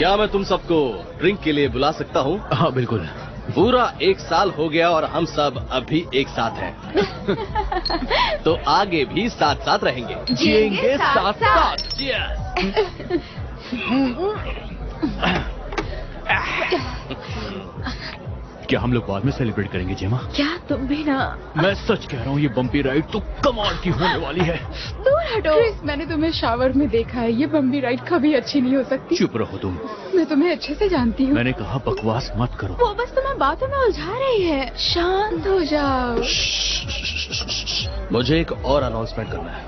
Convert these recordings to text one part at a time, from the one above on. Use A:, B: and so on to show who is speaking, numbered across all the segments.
A: क्या मैं तुम सबको ड्रिंक के लिए बुला सकता हूँ?
B: हाँ बिल्कुल।
A: पूरा 1 साल हो गया और हम सब अभी एक साथ हैं। तो आगे भी साथ साथ रहेंगे।
C: जिएंगे साथ साथ।
B: क्या हम लोग बाद में सेलिब्रेट करेंगे जेमा?
C: क्या तुम भी ना?
B: मैं सच कह रहा हूँ, ये बम्पी राइड तो कमाल की होने वाली है।
C: दूर हटो।
D: क्रिस, मैंने तुम्हें शावर में देखा है, ये बम्बी राइड कभी अच्छी नहीं हो सकती।
B: चुप रहो तुम।
D: मैं तुम्हें अच्छे से जानती हूँ।
B: मैंने कहा बकवास मत करो।
C: वो बस तुम्हें बातों में उलझा रही है, शांत हो जाओ।
A: मुझे एक और अनाउंसमेंट करना है।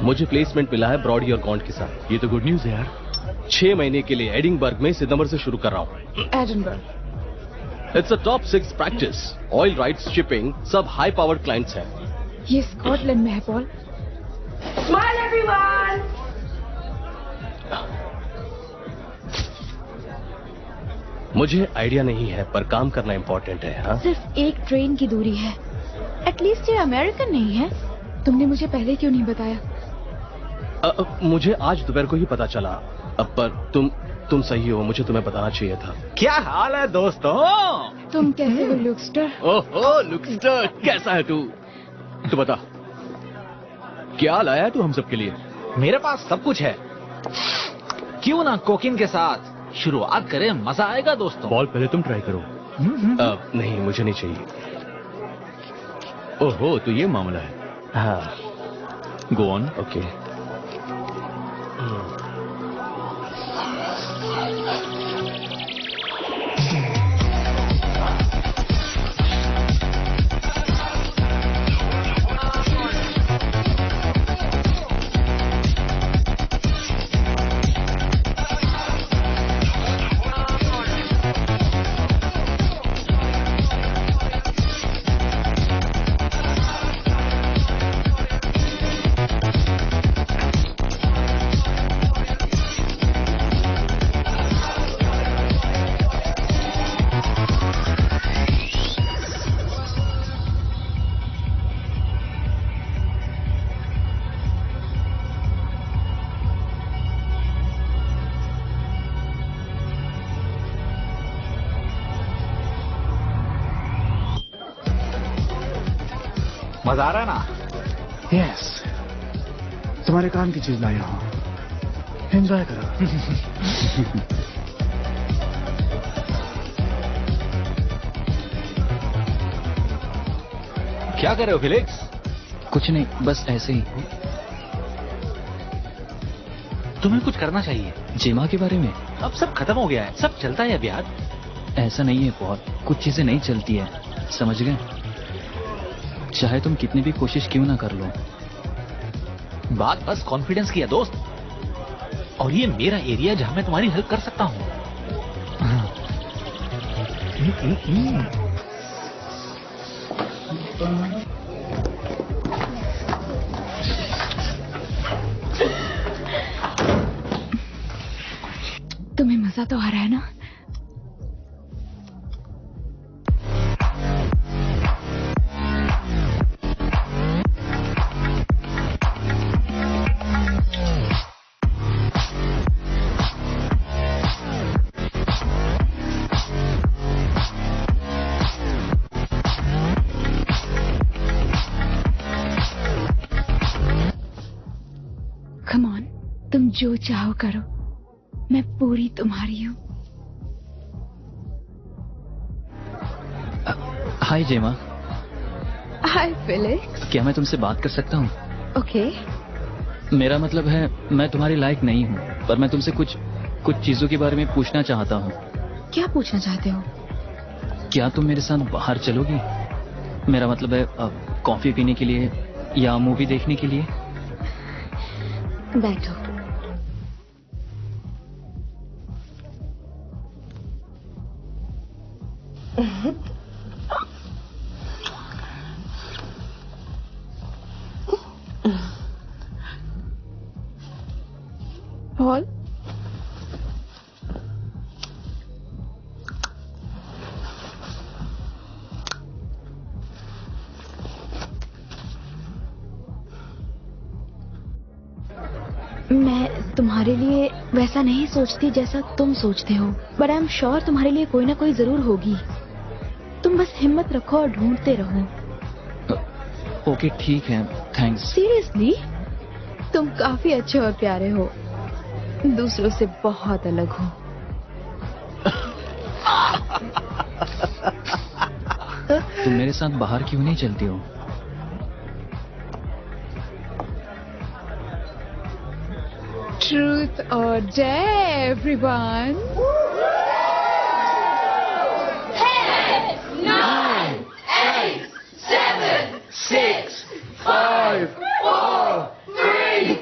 A: मुझे प्लेसमेंट मिला है ब्रॉडी और गॉन्ट के साथ।
B: ये तो गुड न्यूज है यार।
A: 6 महीने के लिए एडिनबर्ग में सितंबर से शुरू कर रहा हूँ।
D: Edinburgh.
A: It's a top 6 practice. Oil rights, shipping, सब हाई पावर्ड क्लाइंट्स हैं।
D: ये स्कॉटलैंड में है पॉल।
C: Smile everyone.
A: मुझे आइडिया नहीं है पर काम करना इम्पोर्टेंट है। हाँ,
C: सिर्फ एक ट्रेन की दूरी है। एटलीस्ट ये अमेरिकन नहीं है।
D: तुमने मुझे पहले क्यों नहीं बताया?
A: मुझे आज दोपहर को ही पता चला। पर तुम सही हो, मुझे तुम्हें बताना चाहिए था।
B: क्या हाल है दोस्तों?
D: तुम कैसे हो लुकस्टर?
A: ओहो लुकस्टर, कैसा है तू? तू बता,
B: क्या लाया है तू हम सबके लिए?
E: मेरे पास सब कुछ है। क्यों ना कोकिन के साथ शुरुआत करें, मजा आएगा दोस्तों।
B: बॉल पहले तुम ट्राई करो।
A: नहीं मुझे नहीं चाहिए।
B: ओहो, तो ये मामला है।
A: हाँ,
B: गो ऑन।
A: ओके।
E: मजा आ रहा है ना?
F: यस, तुम्हारे काम की चीज लाया हूँ, एंजॉय करो।
E: क्या कर रहे हो फिलिक्स?
F: कुछ नहीं, बस ऐसे ही।
E: तुम्हें कुछ करना चाहिए।
F: जेमा के बारे में?
E: अब सब खत्म हो गया है, सब चलता है अब यार।
F: ऐसा नहीं है पॉल, कुछ चीजें नहीं चलती है, समझ गए? चाहे तुम कितनी भी कोशिश क्यों ना कर लो।
E: बात बस कॉन्फिडेंस की है दोस्त, और ये मेरा एरिया जहां मैं तुम्हारी हेल्प कर सकता हूँ।
D: तुम्हें मजा तो आ रहा है ना? Come on, तुम जो चाहो करो, मैं पूरी तुम्हारी हूँ।
F: हाय जेमा।
D: हाय फिलिक्स।
F: क्या मैं तुमसे बात कर सकता हूँ?
D: ओके।
F: मेरा मतलब है, मैं तुम्हारी लायक नहीं हूँ, पर मैं तुमसे कुछ चीजों के बारे में पूछना चाहता हूँ।
D: क्या पूछना चाहते हो?
F: क्या तुम मेरे साथ बाहर चलोगी? मेरा मतलब है कॉफी पीने के लिए या मूवी देखने के लिए।
D: बैठो। पॉल,
C: मैं तुम्हारे लिए वैसा नहीं सोचती जैसा तुम सोचते हो, बट आई एम श्योर तुम्हारे लिए कोई ना कोई जरूर होगी। तुम बस हिम्मत रखो और ढूंढते रहो।
F: ओके ठीक है, थैंक्स।
C: सीरियसली, तुम काफी अच्छे और प्यारे हो, दूसरों से बहुत अलग हो।
F: तुम मेरे साथ बाहर क्यों नहीं चलती हो?
D: Truth or dare, everyone?
G: 10, 9, 8, 7, 6, 5, 4, 3.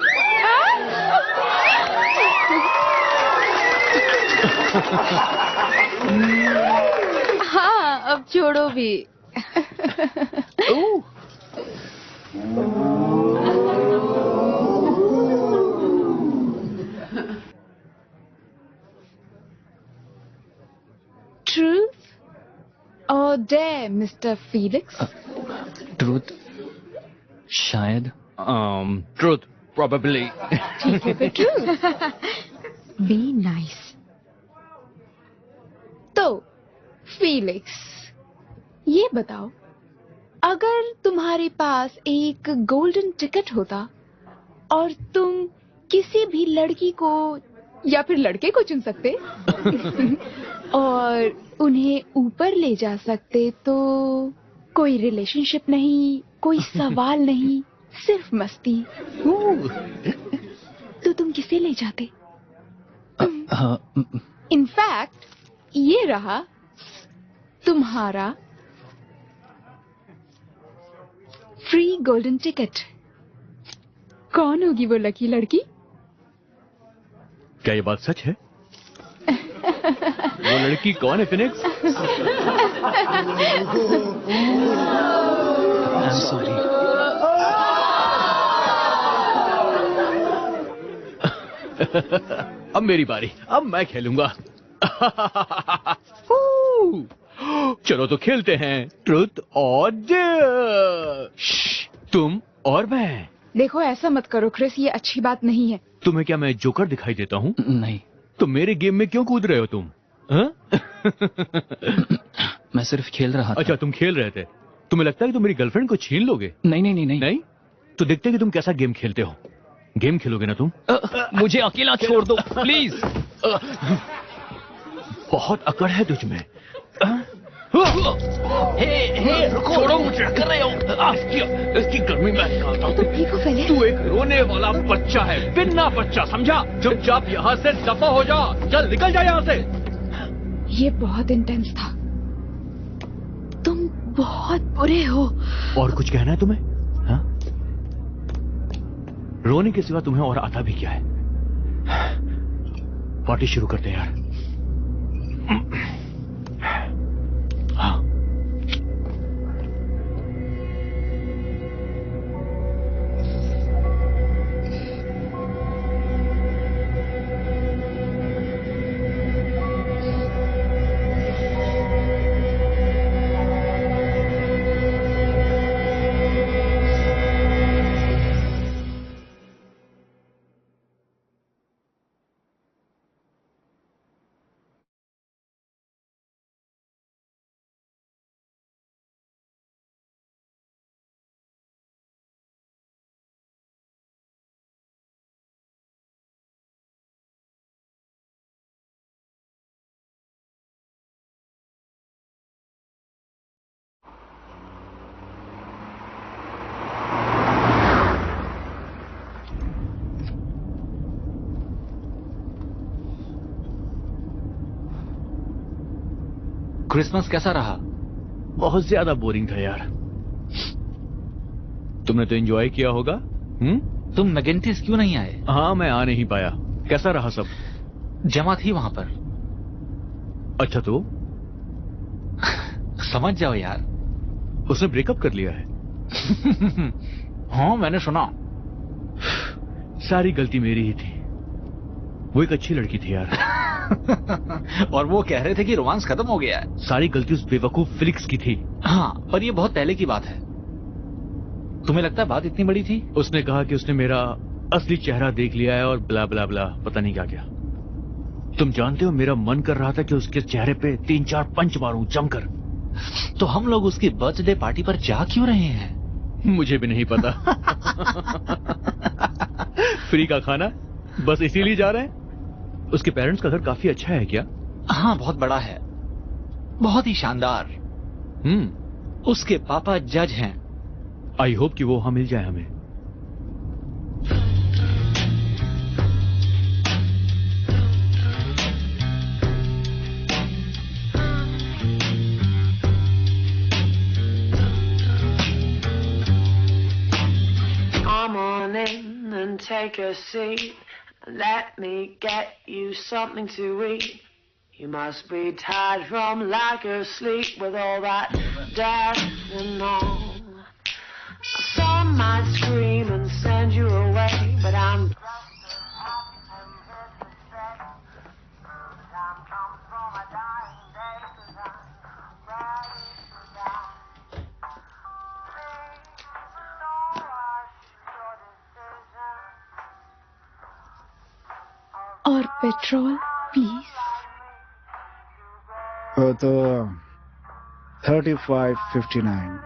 C: हाँ, अब छोड़ो भी।
D: Truth or dare, Mr. Felix?
F: Truth शायद।
B: Truth probably.
D: ठीक है फिर truth.
C: Be nice.
D: तो फीलिक्स, ये बताओ, अगर तुम्हारे पास एक गोल्डन टिकट होता और तुम किसी भी लड़की को या फिर लड़के को चुन सकते और उन्हें ऊपर ले जा सकते, तो कोई रिलेशनशिप नहीं, कोई सवाल नहीं, सिर्फ मस्ती, तो तुम किसे ले जाते? इनफैक्ट ये रहा तुम्हारा फ्री गोल्डन टिकट। कौन होगी वो लकी लड़की?
B: क्या ये बात सच है? वो लड़की कौन है फिनिक्स?
F: I am sorry.
B: अब मेरी बारी, अब मैं खेलूंगा। चलो तो खेलते हैं ट्रुथ और डेयर। तुम और मैं।
D: देखो ऐसा मत करो क्रिस, ये अच्छी बात नहीं है।
B: तुम्हें क्या मैं जोकर दिखाई देता हूँ?
F: नहीं,
B: तो मेरे गेम में क्यों कूद रहे हो तुम? हाँ?
F: मैं सिर्फ खेल रहा था।
B: अच्छा, तुम खेल रहे थे। तुम्हें लगता है कि तुम मेरी गर्लफ्रेंड को छीन लोगे?
F: नहीं नहीं नहीं नहीं,
B: नहीं? तो देखते हैं कि तुम कैसा गेम खेलते हो। गेम खेलोगे ना तुम?
F: मुझे अकेला छोड़ दो प्लीज।
B: बहुत अकड़ है तुझ में।
E: छोड़ो मुझे, कर रहे हो।
B: इसकी गर्मी में निकालता हूँ।
C: तुम ठीक हो पहले?
B: तू एक रोने वाला बच्चा है, बिन्ना बच्चा, समझा? चुपचाप यहाँ से दफा हो जा। चल निकल जा यहाँ से।
D: ये बहुत इंटेंस था।
C: तुम बहुत बुरे हो।
B: और कुछ कहना है तुम्हें? हाँ? रोने के सिवा तुम्हें और आता भी क्या है? पार्टी शुरू करते हैं यार। हाँ।
E: क्रिसमस कैसा रहा?
B: बहुत ज्यादा बोरिंग था यार। तुमने तो एंजॉय किया होगा।
E: तुम मैगेंटिस क्यों नहीं आए?
B: हाँ, मैं आ नहीं पाया। कैसा रहा सब?
E: जमा थी वहां पर।
B: अच्छा, तो
E: समझ जाओ यार।
B: उसने ब्रेकअप कर लिया है।
E: हाँ, मैंने सुना।
B: सारी गलती मेरी ही थी। वो एक अच्छी लड़की थी यार।
E: और वो कह रहे थे कि रोमांस खत्म हो गया है।
B: सारी गलती उस बेवकूफ फिलिक्स की थी।
E: हाँ, पर ये बहुत पहले की बात है। तुम्हें लगता है बात इतनी बड़ी थी?
B: उसने कहा कि उसने मेरा असली चेहरा देख लिया है और ब्ला ब्ला ब्ला पता नहीं क्या क्या। तुम जानते हो मेरा मन कर रहा था कि उसके चेहरे पे 3-4 पंच मारूं जमकर।
E: तो हम लोग उसकी बर्थडे पार्टी पर जा क्यों रहे हैं?
B: मुझे भी नहीं पता। फ्री का खाना, बस इसीलिए जा रहे हैं। उसके पेरेंट्स का घर काफी अच्छा है क्या?
E: हाँ, बहुत बड़ा है, बहुत ही शानदार। उसके पापा जज हैं।
B: आई होप कि वो वहां मिल जाए हमें।
G: Come on in and take a seat. Let me get you something to eat. You must be tired from lack of sleep with all that dancing on. Some might scream and send you away, but I'm
D: और petrol please.
H: वो तो 35.59।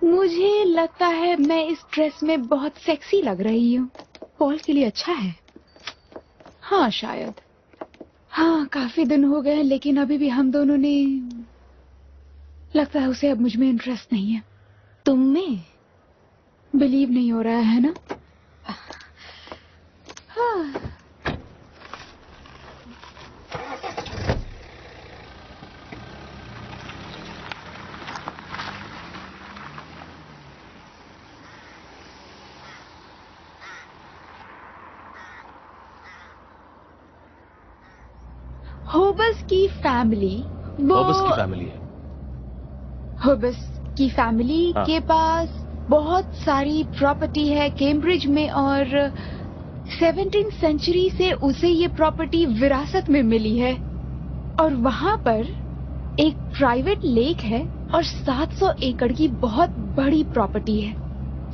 D: मुझे लगता है मैं इस dress में बहुत सेक्सी लग रही हूँ। पॉल के लिए अच्छा है। हाँ शायद। हाँ, काफी दिन हो गए लेकिन अभी भी हम दोनों ने, लगता है उसे अब मुझ में इंटरेस्ट नहीं है। तुम में बिलीव नहीं हो रहा है ना? हाँ। होबस की फैमिली
A: होबस की फैमिली है।
D: होबस की फैमिली
A: हाँ।
D: के पास बहुत सारी प्रॉपर्टी है कैम्ब्रिज में और 17th सेंचुरी से उसे ये प्रॉपर्टी विरासत में मिली है और वहां पर एक प्राइवेट लेक है और 700 एकड़ की बहुत बड़ी प्रॉपर्टी है।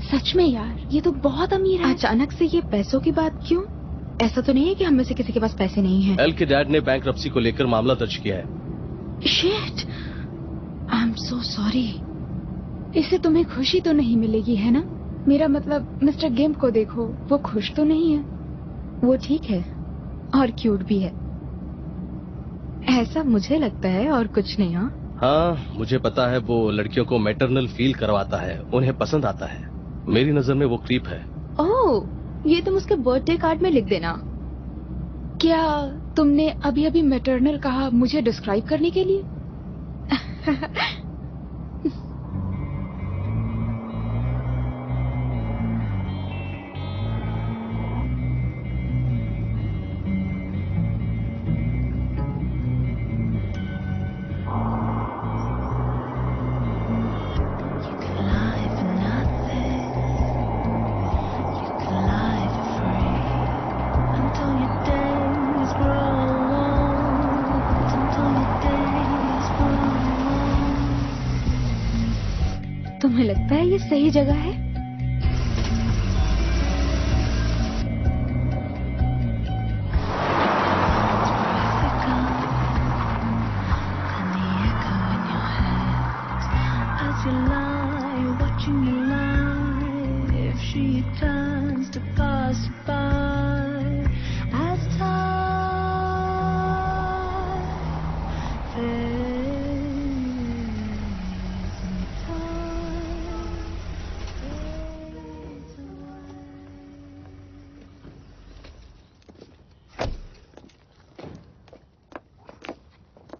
D: सच में यार, ये तो बहुत अमीर है।
C: अचानक से ये पैसों की बात क्यों? ऐसा तो नहीं है कि हम में से किसी के पास पैसे नहीं हैं।
A: एल के डैड ने बैंक्रप्सी को लेकर मामला दर्ज किया है।
C: Shit, I am so sorry.
D: इससे तुम्हें खुशी तो नहीं मिलेगी है ना? मेरा मतलब मिस्टर गिम्प को देखो, वो खुश तो नहीं है।
C: वो ठीक है और क्यूट भी है, ऐसा मुझे लगता है और कुछ नहीं।
A: हाँ, मुझे पता है वो लड़कियों को मैटरनल फील करवाता है, उन्हें पसंद आता है। मेरी नजर में वो क्रीप है।
C: ओह, ये तुम उसके बर्थडे कार्ड में लिख देना।
D: क्या तुमने अभी अभी मैटरनल कहा मुझे डिस्क्राइब करने के लिए?
C: तुम्हें लगता है ये सही जगह है?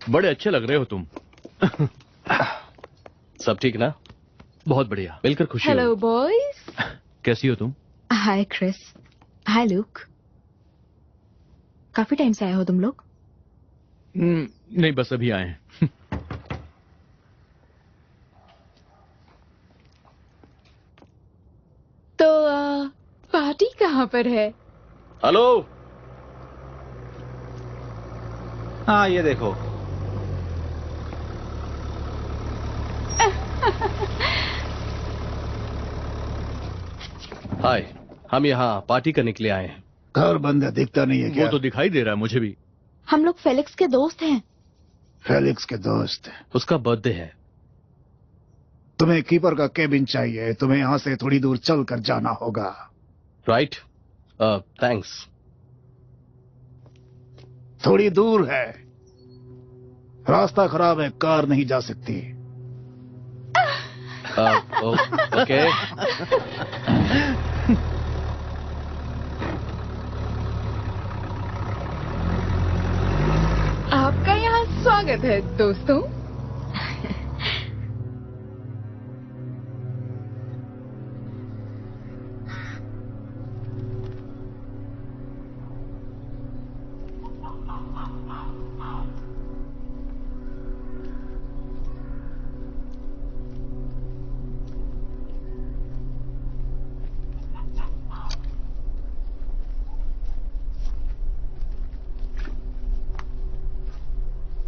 B: बड़े अच्छे लग रहे हो तुम।
A: सब ठीक ना?
B: बहुत बढ़िया,
A: मिलकर खुशी
D: हेलो
A: हुई।
D: बॉयज।
B: कैसी हो तुम?
C: हाय क्रिस। हाय लुक। काफी टाइम से आए हो तुम लोग?
B: नहीं, बस अभी आए हैं।
D: तो पार्टी कहाँ पर है?
A: हेलो,
H: हाँ ये देखो।
A: हाय, हम यहाँ पार्टी करने के लिए आए हैं।
I: घर बंद है, दिखता नहीं है क्या?
B: वो तो दिखाई दे रहा है मुझे भी।
C: हम लोग फेलिक्स के दोस्त हैं।
I: फेलिक्स के दोस्त?
A: उसका बर्थडे है।
I: तुम्हें कीपर का केबिन चाहिए, तुम्हें यहाँ से थोड़ी दूर चल कर जाना होगा।
A: Right, thanks.
I: थोड़ी दूर है, रास्ता खराब है, कार नहीं जा सकती।
A: ओके।
D: आपका यहाँ स्वागत है दोस्तों।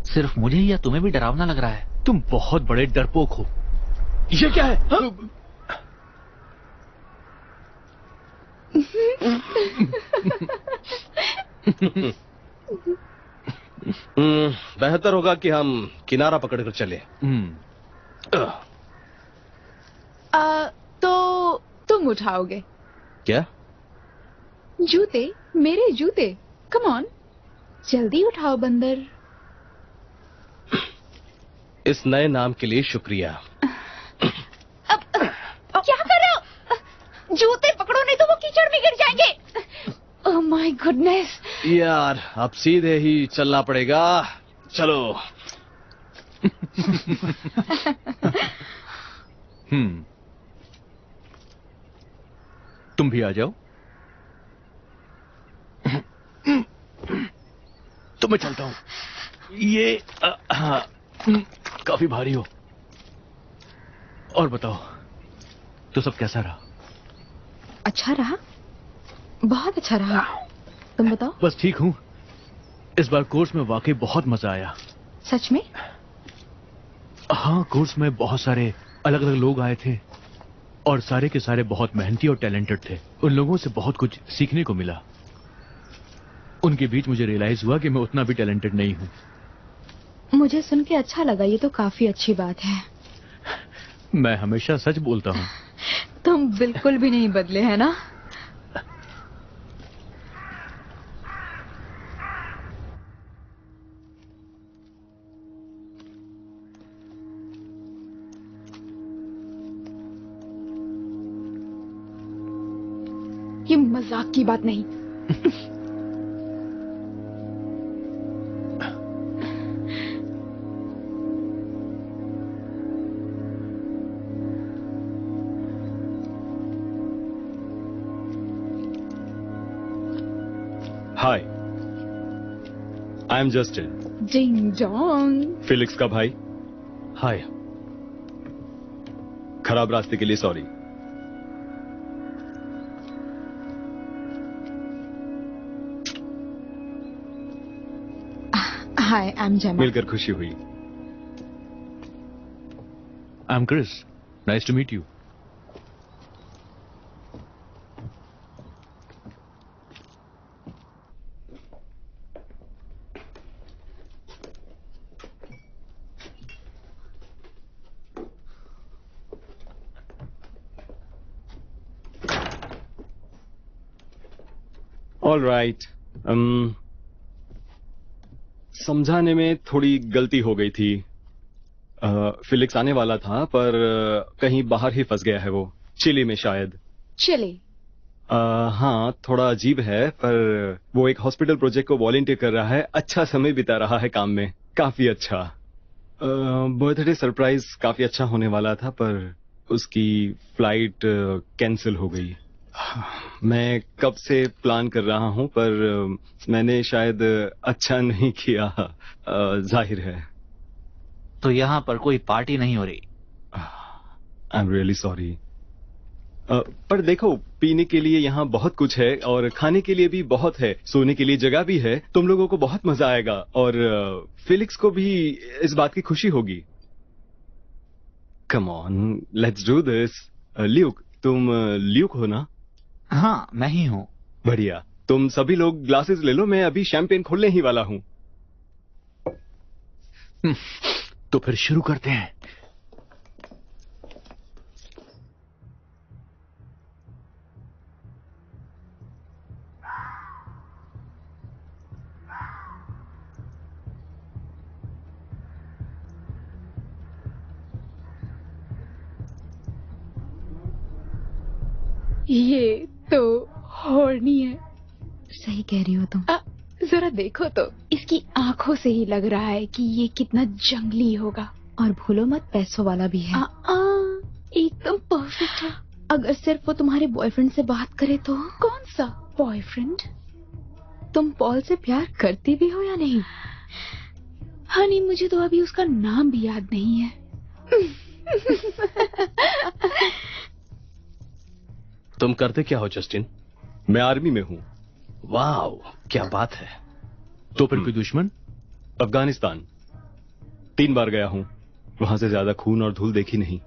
E: सिर्फ मुझे ही या तुम्हें भी डरावना लग रहा है?
B: तुम बहुत बड़े डरपोक हो। ये क्या है?
A: बेहतर होगा कि हम किनारा पकड़कर चले।
D: तो तुम उठाओगे
A: क्या?
D: जूते, मेरे जूते। कम ऑन, जल्दी उठाओ बंदर।
A: इस नए नाम के लिए शुक्रिया।
D: अब क्या कर रहे हो? जूते पकड़ो नहीं तो वो कीचड़ में गिर जाएंगे। Oh my goodness.
A: यार, अब सीधे ही चलना पड़ेगा। चलो।
B: तुम भी आ जाओ। तो मैं चलता हूं। ये काफी भारी हो। और बताओ, तो सब कैसा रहा?
C: अच्छा रहा, बहुत अच्छा रहा। तुम बताओ।
B: बस ठीक हूँ। इस बार कोर्स में वाकई बहुत मजा आया।
C: सच में?
B: हाँ, कोर्स में बहुत सारे अलग अलग लोग आए थे और सारे के सारे बहुत मेहनती और टैलेंटेड थे। उन लोगों से बहुत कुछ सीखने को मिला। उनके बीच मुझे रियलाइज हुआ कि मैं उतना भी टैलेंटेड नहीं हूँ।
C: मुझे सुन के अच्छा लगा, ये तो काफी अच्छी बात है।
B: मैं हमेशा सच बोलता हूँ।
C: तुम बिल्कुल भी नहीं बदले, है ना?
D: ये मजाक की बात नहीं।
H: Hi, I am Justin.
D: Ding dong.
H: Felix का भाई।
A: हाय।
H: खराब रास्ते के लिए सॉरी।
D: हाय, आई एम जेमा।
H: मिलकर खुशी हुई।
B: I am Chris, nice to meet you.
H: All right. समझाने में थोड़ी गलती हो गई थी। फिलिक्स आने वाला था पर कहीं बाहर ही फंस गया है वो, चिली में शायद।
D: चिली?
H: हाँ, थोड़ा अजीब है पर वो एक हॉस्पिटल प्रोजेक्ट को वॉलंटियर कर रहा है। अच्छा समय बिता रहा है काम में, काफी अच्छा। बर्थडे सरप्राइज काफी अच्छा होने वाला था पर उसकी फ्लाइट कैंसिल हो गई। मैं कब से प्लान कर रहा हूं पर मैंने शायद अच्छा नहीं किया, जाहिर है।
E: तो यहाँ पर कोई पार्टी नहीं हो रही?
H: I am really sorry. पर देखो, पीने के लिए यहाँ बहुत कुछ है और खाने के लिए भी बहुत है, सोने के लिए जगह भी है। तुम लोगों को बहुत मजा आएगा और फिलिक्स को भी इस बात की खुशी होगी। Come on, let's do this. Luke, तुम ल्यूक हो ना?
E: हाँ, मैं ही हूँ।
H: बढ़िया। तुम सभी लोग ग्लासेस ले लो, मैं अभी शैंपेन खोलने ही वाला हूँ।
B: तो फिर शुरू करते हैं।
D: ये तो हॉर्नी है।
C: सही कह रही हो तुम।
D: जरा देखो तो, इसकी आंखों से ही लग रहा है कि ये कितना जंगली होगा।
C: और भूलो मत, पैसों वाला भी है।
D: एकदम परफेक्ट है।
C: अगर सिर्फ वो तुम्हारे बॉयफ्रेंड से बात करे तो।
D: कौन सा बॉयफ्रेंड?
C: तुम पॉल से प्यार करती भी हो या नहीं?
D: हनी, मुझे तो अभी उसका नाम भी याद नहीं है।
A: तुम करते क्या हो जस्टिन?
H: मैं आर्मी में हूँ।
A: वाह, क्या बात है।
B: तो फिर कोई दुश्मन?
H: अफगानिस्तान 3 बार गया हूँ, वहां से ज्यादा खून और धूल देखी नहीं।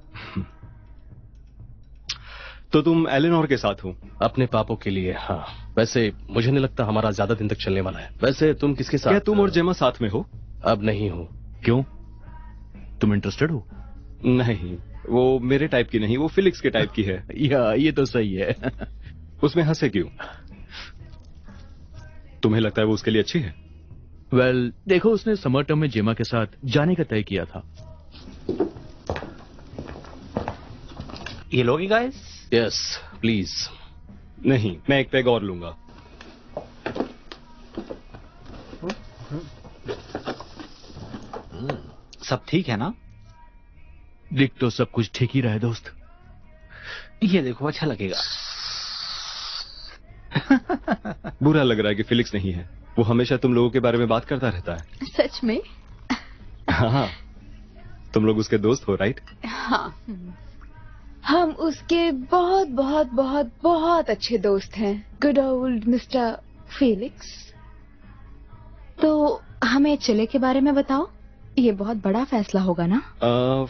H: तो तुम एलेनोर के साथ हो?
A: अपने पापों के लिए, हाँ। वैसे मुझे नहीं लगता हमारा ज्यादा दिन तक चलने वाला है। वैसे तुम किसके साथ?
H: क्या तुम और जेमा साथ में हो?
A: अब नहीं हूँ।
B: क्यों? तुम इंटरेस्टेड हो?
H: नहीं, वो मेरे टाइप की नहीं, वो फिलिक्स के टाइप की है।
B: या ये तो सही है।
H: उसमें हंसे क्यों? तुम्हें लगता है वो उसके लिए अच्छी है?
B: वेल, देखो, उसने समर टर्म में जेमा के साथ जाने का तय किया था।
E: ये लोगे गाइस?
A: Yes please.
H: नहीं, मैं एक पैग और लूंगा।
E: सब ठीक है ना?
B: दिख तो सब कुछ ठीक ही रहे दोस्त।
E: ये देखो, अच्छा लगेगा।
H: बुरा लग रहा है कि फिलिक्स नहीं है। वो हमेशा तुम लोगों के बारे में बात करता रहता है।
C: सच में?
H: हाँ, तुम लोग उसके दोस्त हो, राइट?
D: हाँ, हम उसके बहुत बहुत बहुत बहुत अच्छे दोस्त हैं। Good old mister Felix.
C: तो हमें चिले के बारे में बताओ। ये बहुत बड़ा फैसला होगा ना?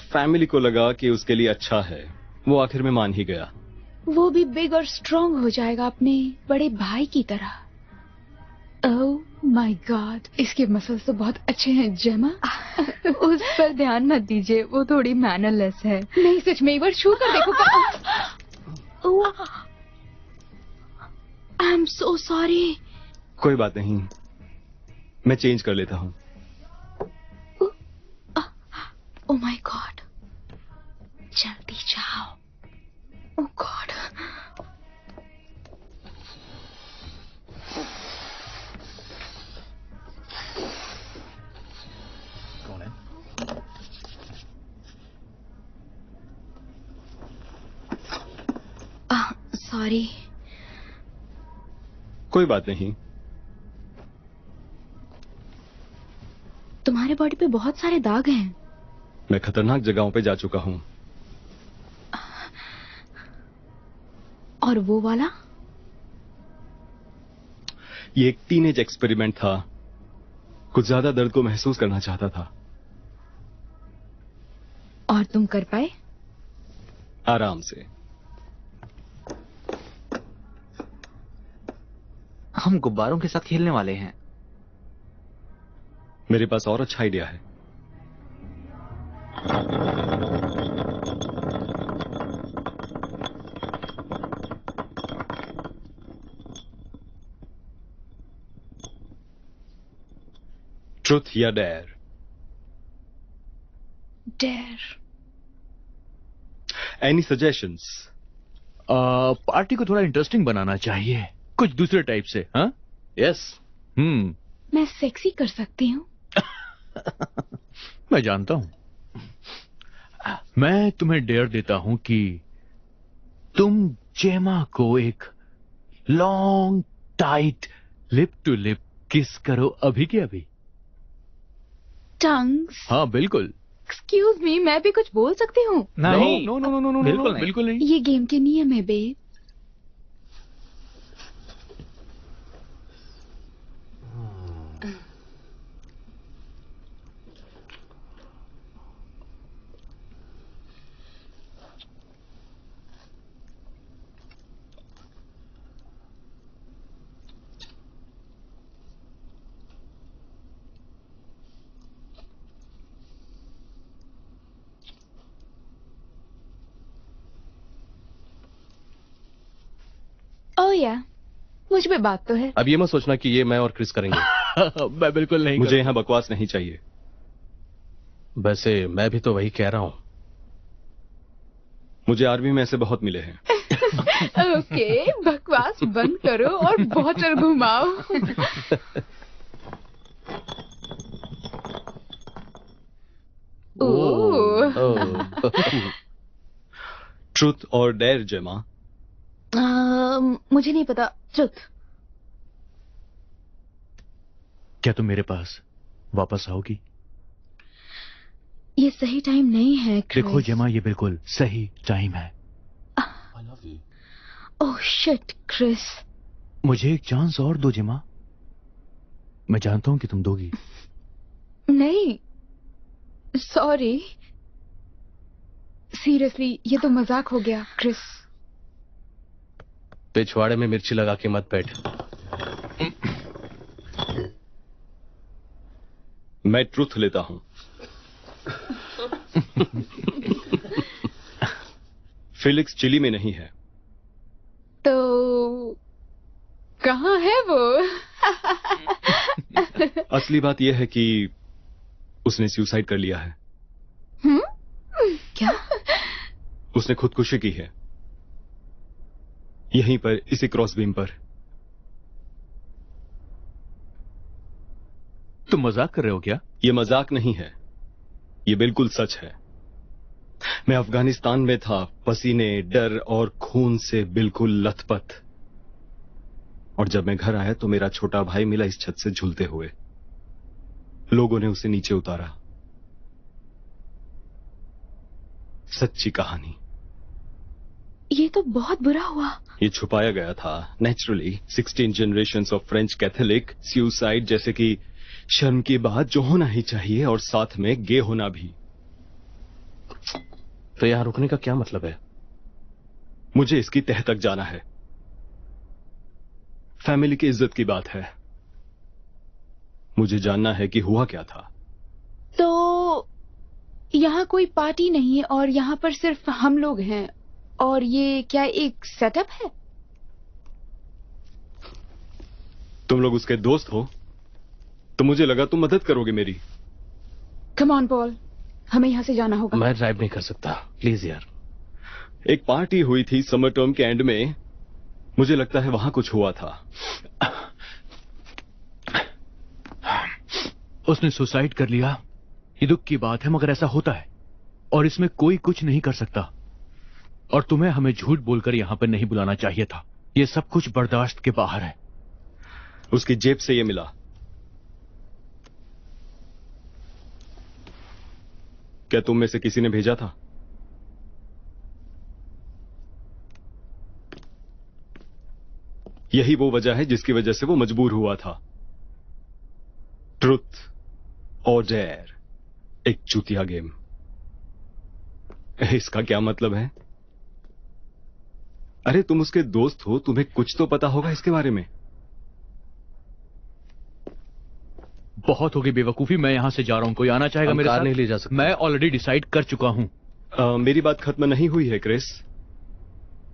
H: फैमिली को लगा कि उसके लिए अच्छा है, वो आखिर में मान ही गया।
D: वो भी बिग और स्ट्रांग हो जाएगा अपने बड़े भाई की तरह। ओह माय गॉड, इसके मसल्स तो बहुत अच्छे हैं जेमा।
C: उस पर ध्यान मत दीजिए, वो थोड़ी मैनरलेस है।
D: नहीं, सच में एक बार छू कर देखो।
C: आई एम सो सॉरी।
H: कोई बात नहीं, मैं चेंज कर लेता हूँ।
C: ओह माय गॉड, जल्दी जाओ। ओह गॉड।
E: कौन है?
C: सॉरी।
H: कोई बात नहीं।
C: तुम्हारे बॉडी पे बहुत सारे दाग हैं।
H: मैं खतरनाक जगहों पे जा चुका हूँ।
C: और वो वाला?
H: ये एक टीनेज एक्सपेरिमेंट था। कुछ ज्यादा दर्द को महसूस करना चाहता था।
C: और तुम कर पाए?
H: आराम से।
E: हम गुब्बारों के साथ खेलने वाले हैं।
H: मेरे पास और अच्छा आइडिया है। ट्रुथ या dare?
D: Dare.
H: Any suggestions?
B: Party को थोड़ा इंटरेस्टिंग बनाना चाहिए, कुछ दूसरे टाइप से। हाँ,
A: यस।
D: मैं सेक्सी कर सकती हूँ।
B: मैं जानता हूं। मैं तुम्हें डेयर देता हूं कि तुम जेमा को एक long tight lip to lip kiss करो, अभी के अभी।
D: टंग्स?
B: हाँ बिल्कुल।
D: एक्सक्यूज मी, मैं भी कुछ बोल सकती हूँ?
E: नहीं,
B: no no no no no,
E: बिल्कुल नहीं।
B: बिल्कुल नहीं।
D: ये गेम के नियम है बेब। या मुझ पे बात तो है।
A: अब ये मत सोचना कि ये मैं और क्रिस करेंगे।
B: मैं बिल्कुल नहीं
H: मुझे यहाँ बकवास नहीं चाहिए।
A: वैसे मैं भी तो वही कह रहा हूँ।
H: मुझे आर्मी में ऐसे बहुत मिले हैं।
D: ओके, बकवास बंद करो और बॉटल घुमाओ।
H: ट्रुथ और डेयर जेमा।
C: मुझे नहीं पता। ट्रुथ।
B: क्या तुम मेरे पास वापस आओगी?
C: ये सही टाइम नहीं है क्रिस।
B: देखो जेमा, ये बिल्कुल सही टाइम है।
C: Oh shit Chris.
B: मुझे एक चांस और दो जेमा। मैं जानता हूं कि तुम दोगी।
D: नहीं, सॉरी, सीरियसली ये तो मजाक हो गया क्रिस।
A: पिछवाड़े में मिर्ची लगा के मत बैठ।
H: मैं ट्रुथ लेता हूं। फिलिक्स चिली में नहीं है।
D: तो कहाँ है वो?
H: असली बात यह है कि उसने सुसाइड कर लिया है।
C: क्या?
H: उसने खुदकुशी की है, यहीं पर, इसी क्रॉस बीम पर।
B: तुम मजाक कर रहे हो क्या?
H: यह मजाक नहीं है, यह बिल्कुल सच है। मैं अफगानिस्तान में था, पसीने, डर और खून से बिल्कुल लथपथ। और जब मैं घर आया तो मेरा छोटा भाई मिला इस छत से झूलते हुए। लोगों ने उसे नीचे उतारा। सच्ची कहानी।
C: ये तो बहुत बुरा हुआ।
H: ये छुपाया गया था naturally. 16 generations of French Catholic suicide, जैसे कि शर्म की बात जो होना ही चाहिए, और साथ में गे होना भी।
A: तो यहां रुकने का क्या मतलब है?
H: मुझे इसकी तह तक जाना है। फैमिली की इज्जत की बात है। मुझे जानना है कि हुआ क्या था।
D: तो यहाँ कोई पार्टी नहीं है और यहाँ पर सिर्फ हम लोग हैं, और ये क्या एक सेटअप है?
H: तुम लोग उसके दोस्त हो, तो मुझे लगा तुम मदद करोगे मेरी।
D: कम ऑन पॉल, हमें यहाँ से जाना होगा।
A: मैं ड्राइव नहीं कर सकता, प्लीज यार।
H: एक पार्टी हुई थी समर टर्म के एंड में। मुझे लगता है वहां कुछ हुआ था।
B: उसने सुसाइड कर लिया, ये दुख की बात है, मगर ऐसा होता है और इसमें कोई कुछ नहीं कर सकता। और तुम्हें हमें झूठ बोलकर यहां पर नहीं बुलाना चाहिए था। ये सब कुछ बर्दाश्त के बाहर है।
H: उसकी जेब से ये मिला। क्या तुम में से किसी ने भेजा था? यही वो वजह है जिसकी वजह से वो मजबूर हुआ था। ट्रुथ और डेयर, एक चूतिया गेम। इसका क्या मतलब है? अरे तुम उसके दोस्त हो, तुम्हें कुछ तो पता होगा इसके बारे में।
B: बहुत होगी बेवकूफी, मैं यहां से जा रहा हूं। कोई आना चाहेगा मेरे साथ?
A: नहीं ले जा सकते।
B: मैं ऑलरेडी डिसाइड कर चुका हूं।
H: मेरी बात खत्म नहीं हुई है क्रिस।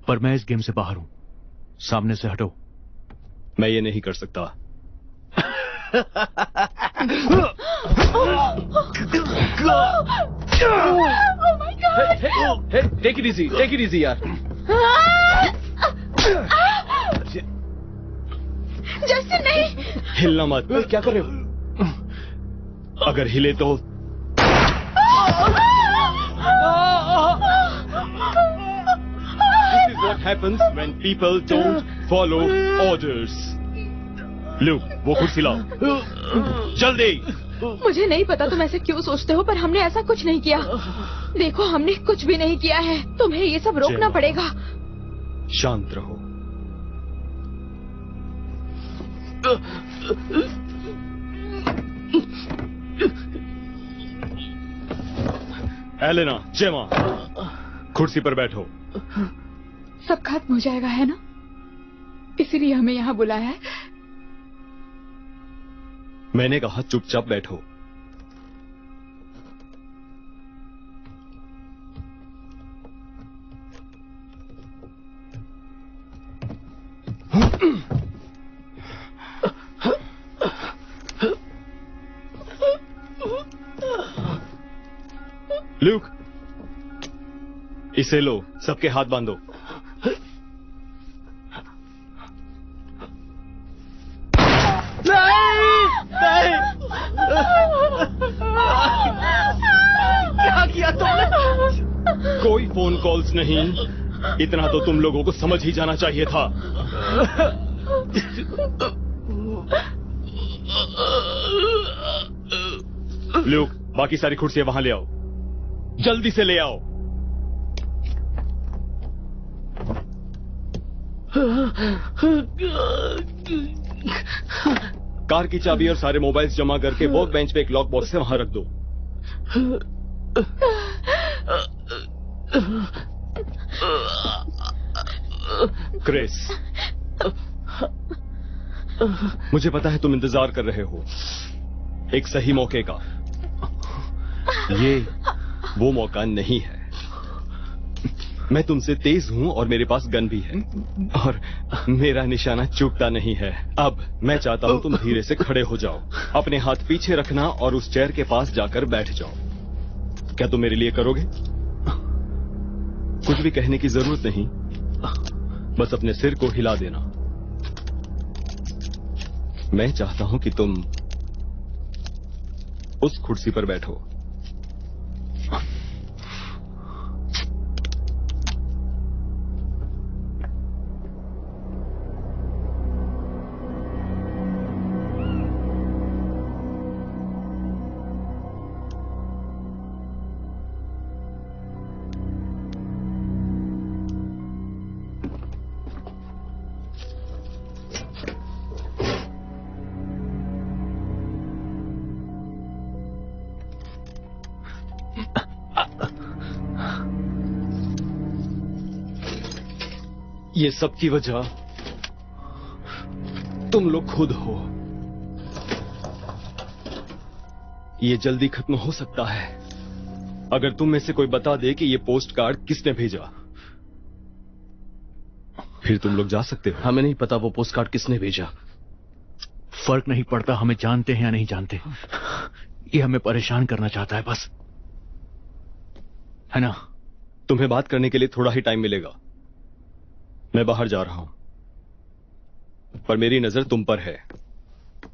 B: पर मैं इस गेम से बाहर हूं। सामने से हटो।
H: मैं ये नहीं कर सकता।
A: टेक इट इजी यार।
D: जैसे नहीं।
H: हिलना मत।
A: क्या कर रहे हो?
H: अगर हिले तो This is what happens when people don't follow orders. लो, वो कुर्सी लाओ, जल्दी।
D: मुझे नहीं पता तुम ऐसे क्यों सोचते हो, पर हमने ऐसा कुछ नहीं किया। देखो, हमने कुछ भी नहीं किया है। तुम्हें ये सब रोकना पड़ेगा।
H: शांत रहो। एलेना, जेमा, कुर्सी पर बैठो।
D: सब खत्म हो जाएगा, है ना? इसीलिए हमें यहाँ बुलाया है।
H: मैंने कहा चुपचाप बैठो। ल्यूक, इसे लो, सबके हाथ बांधो।
A: क्या किया तुमने?
H: कोई फोन कॉल्स नहीं, इतना तो तुम लोगों को समझ ही जाना चाहिए था। ल्यूक, बाकी सारी कुर्सियां वहां ले आओ, जल्दी से ले आओ। कार की चाबी और सारे मोबाइल्स जमा करके वर्क बेंच पे एक लॉक बॉक्स से वहां रख दो। क्रिस, मुझे पता है तुम इंतजार कर रहे हो एक सही मौके का। ये वो मौका नहीं है। मैं तुमसे तेज हूं और मेरे पास गन भी है और मेरा निशाना चूकता नहीं है। अब मैं चाहता हूं तुम धीरे से खड़े हो जाओ, अपने हाथ पीछे रखना और उस चेयर के पास जाकर बैठ जाओ। क्या तुम मेरे लिए करोगे? कुछ भी कहने की जरूरत नहीं, बस अपने सिर को हिला देना। मैं चाहता हूं कि तुम उस कुर्सी पर बैठो। ये सब की वजह तुम लोग खुद हो। ये जल्दी खत्म हो सकता है अगर तुम में से कोई बता दे कि ये पोस्ट कार्ड किसने भेजा। फिर तुम लोग जा सकते हो।
A: हमें नहीं पता वो पोस्ट कार्ड किसने भेजा।
B: फर्क नहीं पड़ता हमें जानते हैं या नहीं जानते। ये हमें परेशान करना चाहता है बस, है ना?
H: तुम्हें बात करने के लिए थोड़ा ही टाइम मिलेगा। मैं बाहर जा रहा हूं, पर मेरी नजर तुम पर है।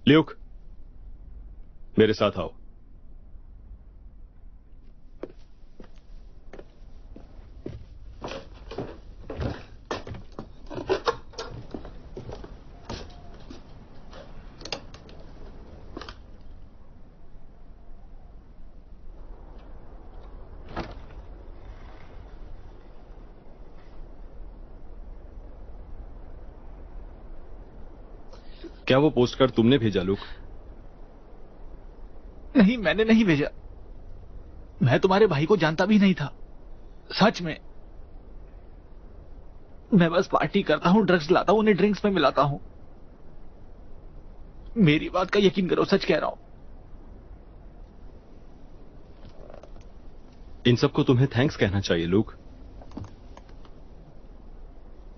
H: ल्यूक, मेरे साथ आओ। क्या वो पोस्ट कार्ड तुमने भेजा लूक?
E: नहीं, मैंने नहीं भेजा। मैं तुम्हारे भाई को जानता भी नहीं था, सच में। मैं बस पार्टी करता हूं, ड्रग्स लाता हूं, उन्हें ड्रिंक्स में मिलाता हूं। मेरी बात का यकीन करो, सच कह रहा हूं।
H: इन सबको तुम्हें थैंक्स कहना चाहिए लूक।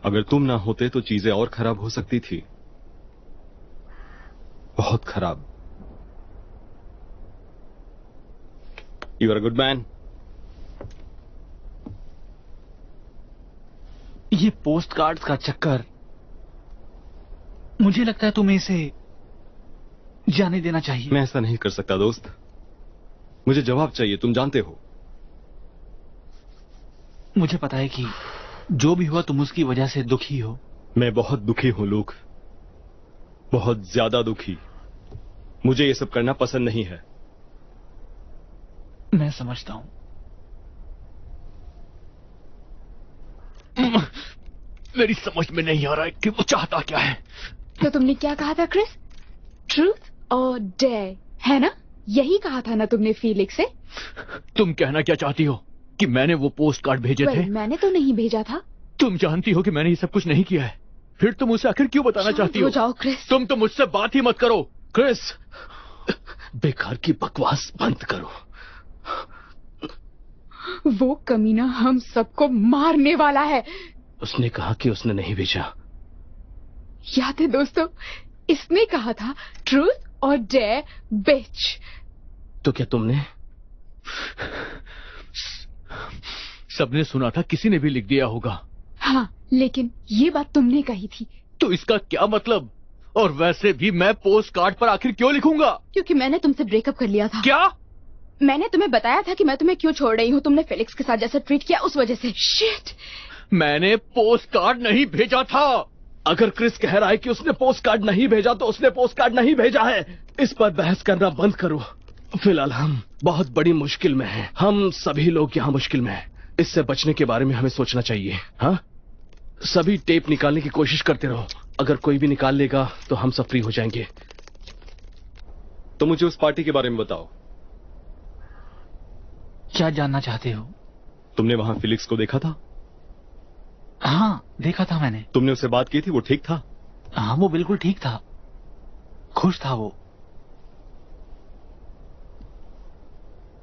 H: अगर तुम ना होते तो चीजें और खराब हो सकती थी, बहुत खराब। You are a good man.
E: ये पोस्ट कार्ड्स का चक्कर, मुझे लगता है तुम्हें इसे जाने देना चाहिए।
H: मैं ऐसा नहीं कर सकता दोस्त, मुझे जवाब चाहिए, तुम जानते हो।
E: मुझे पता है कि जो भी हुआ तुम उसकी वजह से दुखी हो।
H: मैं बहुत दुखी हूं लूक, बहुत ज्यादा दुखी। मुझे ये सब करना पसंद नहीं है।
E: मैं समझता हूं।
B: मेरी समझ में नहीं आ रहा है कि वो चाहता क्या है।
D: तो तुमने क्या कहा था क्रिस? ट्रूथ और डेयर, है ना? यही कहा था ना तुमने फीलिक्स से?
B: तुम कहना क्या चाहती हो कि मैंने वो पोस्ट कार्ड भेजे थे?
D: मैंने तो नहीं भेजा था।
B: तुम जानती हो कि मैंने ये सब कुछ नहीं किया है, फिर तुम उसे आखिर क्यों बताना चाहती हो?
D: जाओ क्रिस।
B: तुम तो मुझसे बात ही मत करो। क्रिस,
A: बेकार की बकवास बंद करो।
D: वो कमीना हम सबको मारने वाला है।
A: उसने कहा कि उसने नहीं भेजा।
D: याद है दोस्तों, इसने कहा था ट्रूथ और डेयर बिच।
A: तो क्या तुमने
B: सबने सुना था, किसी ने भी लिख दिया होगा।
D: हाँ, लेकिन ये बात तुमने कही थी।
B: तो इसका क्या मतलब? और वैसे भी मैं पोस्ट कार्ड पर आखिर क्यों लिखूंगा?
D: क्योंकि मैंने तुमसे ब्रेकअप कर लिया था।
B: क्या?
D: मैंने तुम्हें बताया था कि मैं तुम्हें क्यों छोड़ रही हूँ। तुमने फेलिक्स के साथ जैसा ट्रीट किया उस वजह से। शिट!
B: मैंने पोस्ट कार्ड नहीं भेजा था।
A: अगर क्रिस कह रहा है कि उसने पोस्ट कार्ड नहीं भेजा तो उसने पोस्ट कार्ड नहीं भेजा है। इस पर बहस करना बंद करो। फिलहाल हम बहुत बड़ी मुश्किल में हैं। हम सभी लोग यहाँ मुश्किल में हैं। इससे बचने के बारे में हमें सोचना चाहिए। हाँ, सभी टेप निकालने की कोशिश करते रहो। अगर कोई भी निकाल लेगा तो हम सब फ्री हो जाएंगे।
H: तो मुझे उस पार्टी के बारे में बताओ।
E: क्या जानना चाहते हो?
H: तुमने वहां फिलिक्स को देखा था?
E: हाँ, देखा था मैंने।
H: तुमने उससे बात की थी? वो ठीक था?
E: हाँ, वो बिल्कुल ठीक था। खुश था वो।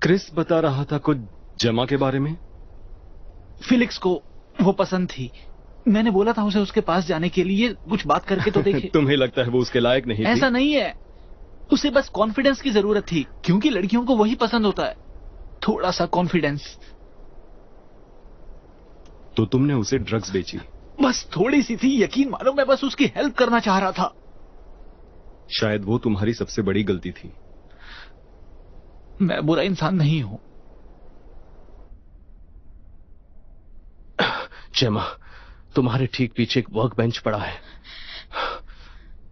H: क्रिस बता रहा था कुछ जमा के बारे में।
E: फिलिक्स को वो पसंद थी। मैंने बोला था उसे उसके पास जाने के लिए, कुछ बात करके तो देखे।
H: तुम्हें लगता है वो उसके लायक नहीं थी?
E: ऐसा नहीं है, उसे बस कॉन्फिडेंस की जरूरत थी, क्योंकि लड़कियों को वही पसंद होता है, थोड़ा सा कॉन्फिडेंस।
H: तो तुमने उसे ड्रग्स बेची?
E: बस थोड़ी सी थी, यकीन मानो, मैं बस उसकी हेल्प करना चाह रहा था।
H: शायद वो तुम्हारी सबसे बड़ी गलती थी।
E: मैं बुरा इंसान नहीं हूं।
A: जेमा, तुम्हारे ठीक पीछे एक वर्क बेंच पड़ा है।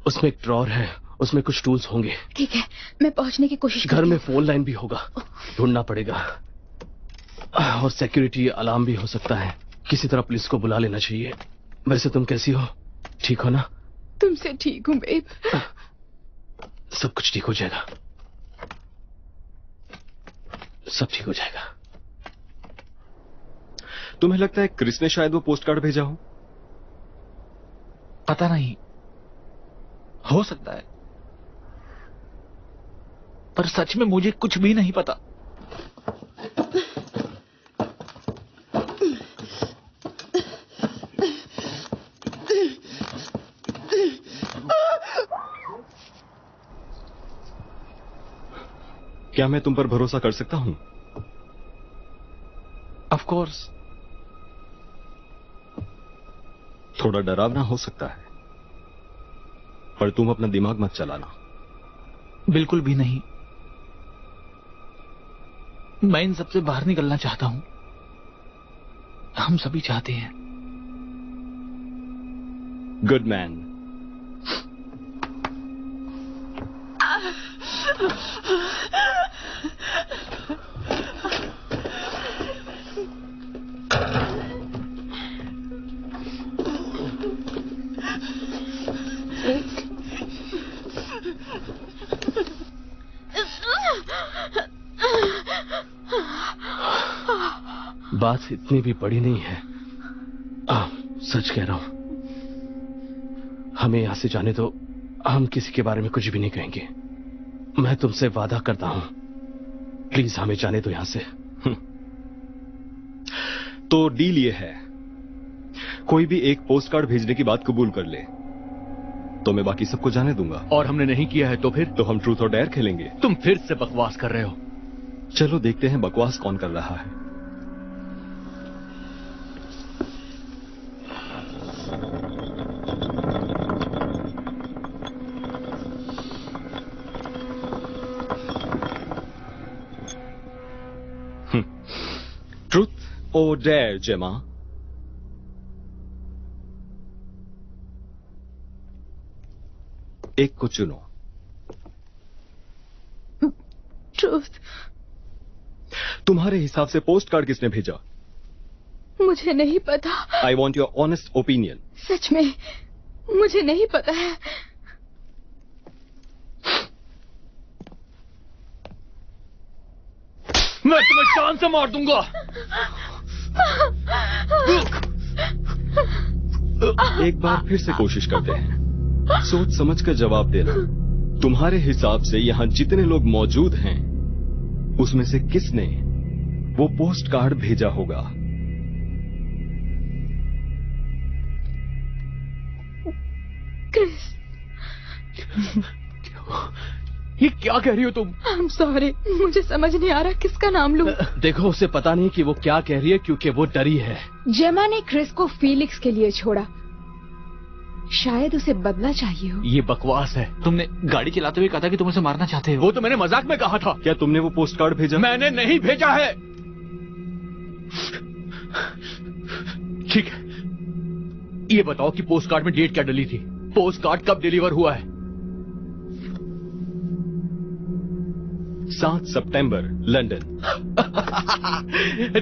A: उसमें एक ड्रॉर है, उसमें कुछ टूल्स होंगे।
D: ठीक है, मैं पहुंचने की कोशिश
A: घर में फोन लाइन भी होगा, ढूंढना पड़ेगा। और सिक्योरिटी अलार्म भी हो सकता है। किसी तरह पुलिस को बुला लेना चाहिए। वैसे तुम कैसी हो? ठीक हो ना?
D: तुमसे ठीक हूँ बेब।
A: सब कुछ ठीक हो जाएगा। सब ठीक हो जाएगा।
H: तुम्हें लगता है क्रिस ने शायद वो पोस्ट कार्ड भेजा हो?
E: पता नहीं, हो सकता है, पर सच में मुझे कुछ भी नहीं पता।
H: क्या मैं तुम पर भरोसा कर सकता हूं?
E: Of course.
H: थोड़ा डरावना हो सकता है, पर तुम अपना दिमाग मत चलाना।
E: बिल्कुल भी नहीं। मैं इन सबसे बाहर निकलना चाहता हूं। हम सभी चाहते हैं।
H: Good man.
A: बात इतनी भी बड़ी नहीं है। सच कह रहा हूं। हमें यहां से जाने दो। हम किसी के बारे में कुछ भी नहीं कहेंगे। मैं तुमसे वादा करता हूं, प्लीज हमें जाने दो यहां से।
H: तो डील ये है, कोई भी एक पोस्ट कार्ड भेजने की बात कबूल कर ले तो मैं बाकी सबको जाने दूंगा।
B: और हमने नहीं किया है तो फिर?
H: तो हम ट्रूथ और डेयर खेलेंगे।
B: तुम फिर से बकवास कर रहे हो।
H: चलो देखते हैं बकवास कौन कर रहा है। ट्रूथ और डेयर जेमा? एक को चुनो।
D: ट्रूथ।
H: तुम्हारे हिसाब से पोस्ट कार्ड किसने भेजा?
D: मुझे नहीं पता।
H: I want your honest opinion.
D: सच में मुझे नहीं पता है।
B: मैं तुम्हें जान से मार दूंगा।
H: एक बार फिर से कोशिश करते हैं। सोच समझ कर जवाब देना। तुम्हारे हिसाब से यहां जितने लोग मौजूद हैं उसमें से किसने वो पोस्ट कार्ड भेजा होगा?
D: क्रिस।
B: ये क्या कह रही हो तुम?
D: I'm sorry, मुझे समझ नहीं आ रहा किसका नाम लूं।
A: देखो उसे पता नहीं कि वो क्या कह रही है क्योंकि वो डरी है।
D: जेमा ने क्रिस को फीलिक्स के लिए छोड़ा, शायद उसे बदला चाहिए हो।
B: ये बकवास है।
E: तुमने गाड़ी चलाते हुए कहा था कि तुम उसे मारना चाहते हो।
B: वो तो मैंने मजाक में कहा था।
H: क्या तुमने वो पोस्ट कार्ड भेजा?
B: मैंने नहीं भेजा है। ठीक है, ये बताओ कि पोस्ट कार्ड में डेट क्या डली थी? पोस्ट कार्ड कब डिलीवर हुआ है?
H: 7 सितंबर, लंदन।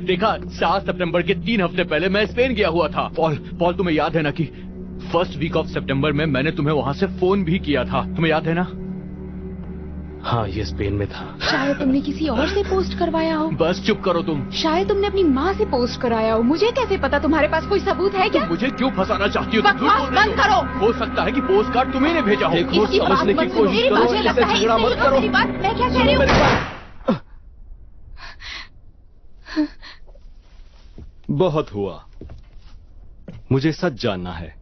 B: देखा, 7 सितंबर के 3 हफ्ते पहले मैं स्पेन गया हुआ था। पॉल तुम्हें याद है ना कि फर्स्ट वीक ऑफ सितंबर में मैंने तुम्हें वहां से फोन भी किया था, तुम्हें याद है ना?
A: हाँ, ये स्पेन में था।
D: शायद तुमने किसी और से पोस्ट करवाया हो।
B: बस चुप करो तुम।
D: शायद तुमने अपनी माँ से पोस्ट कराया हो। मुझे कैसे पता? तुम्हारे पास कोई सबूत है क्या?
B: मुझे क्यों फंसाना चाहती हो? तुम झूठ
D: बकवास
B: बोल रही
D: बंद करो।
B: हो सकता है कि पोस्ट कार्ड तुम्ही ने भेजा हो।
A: देखो,
D: इसकी बात
A: समझने की
D: मत सुनो।
A: कोशिश
D: मेरी
A: करो,
D: मुझे
A: ऐसे
D: लगता है
A: झगड़ा
D: इसने
A: मत करो।
D: मेरी बात, मैं क्या कह रही हूँ?
H: बहुत हुआ। मुझे सच जानना है,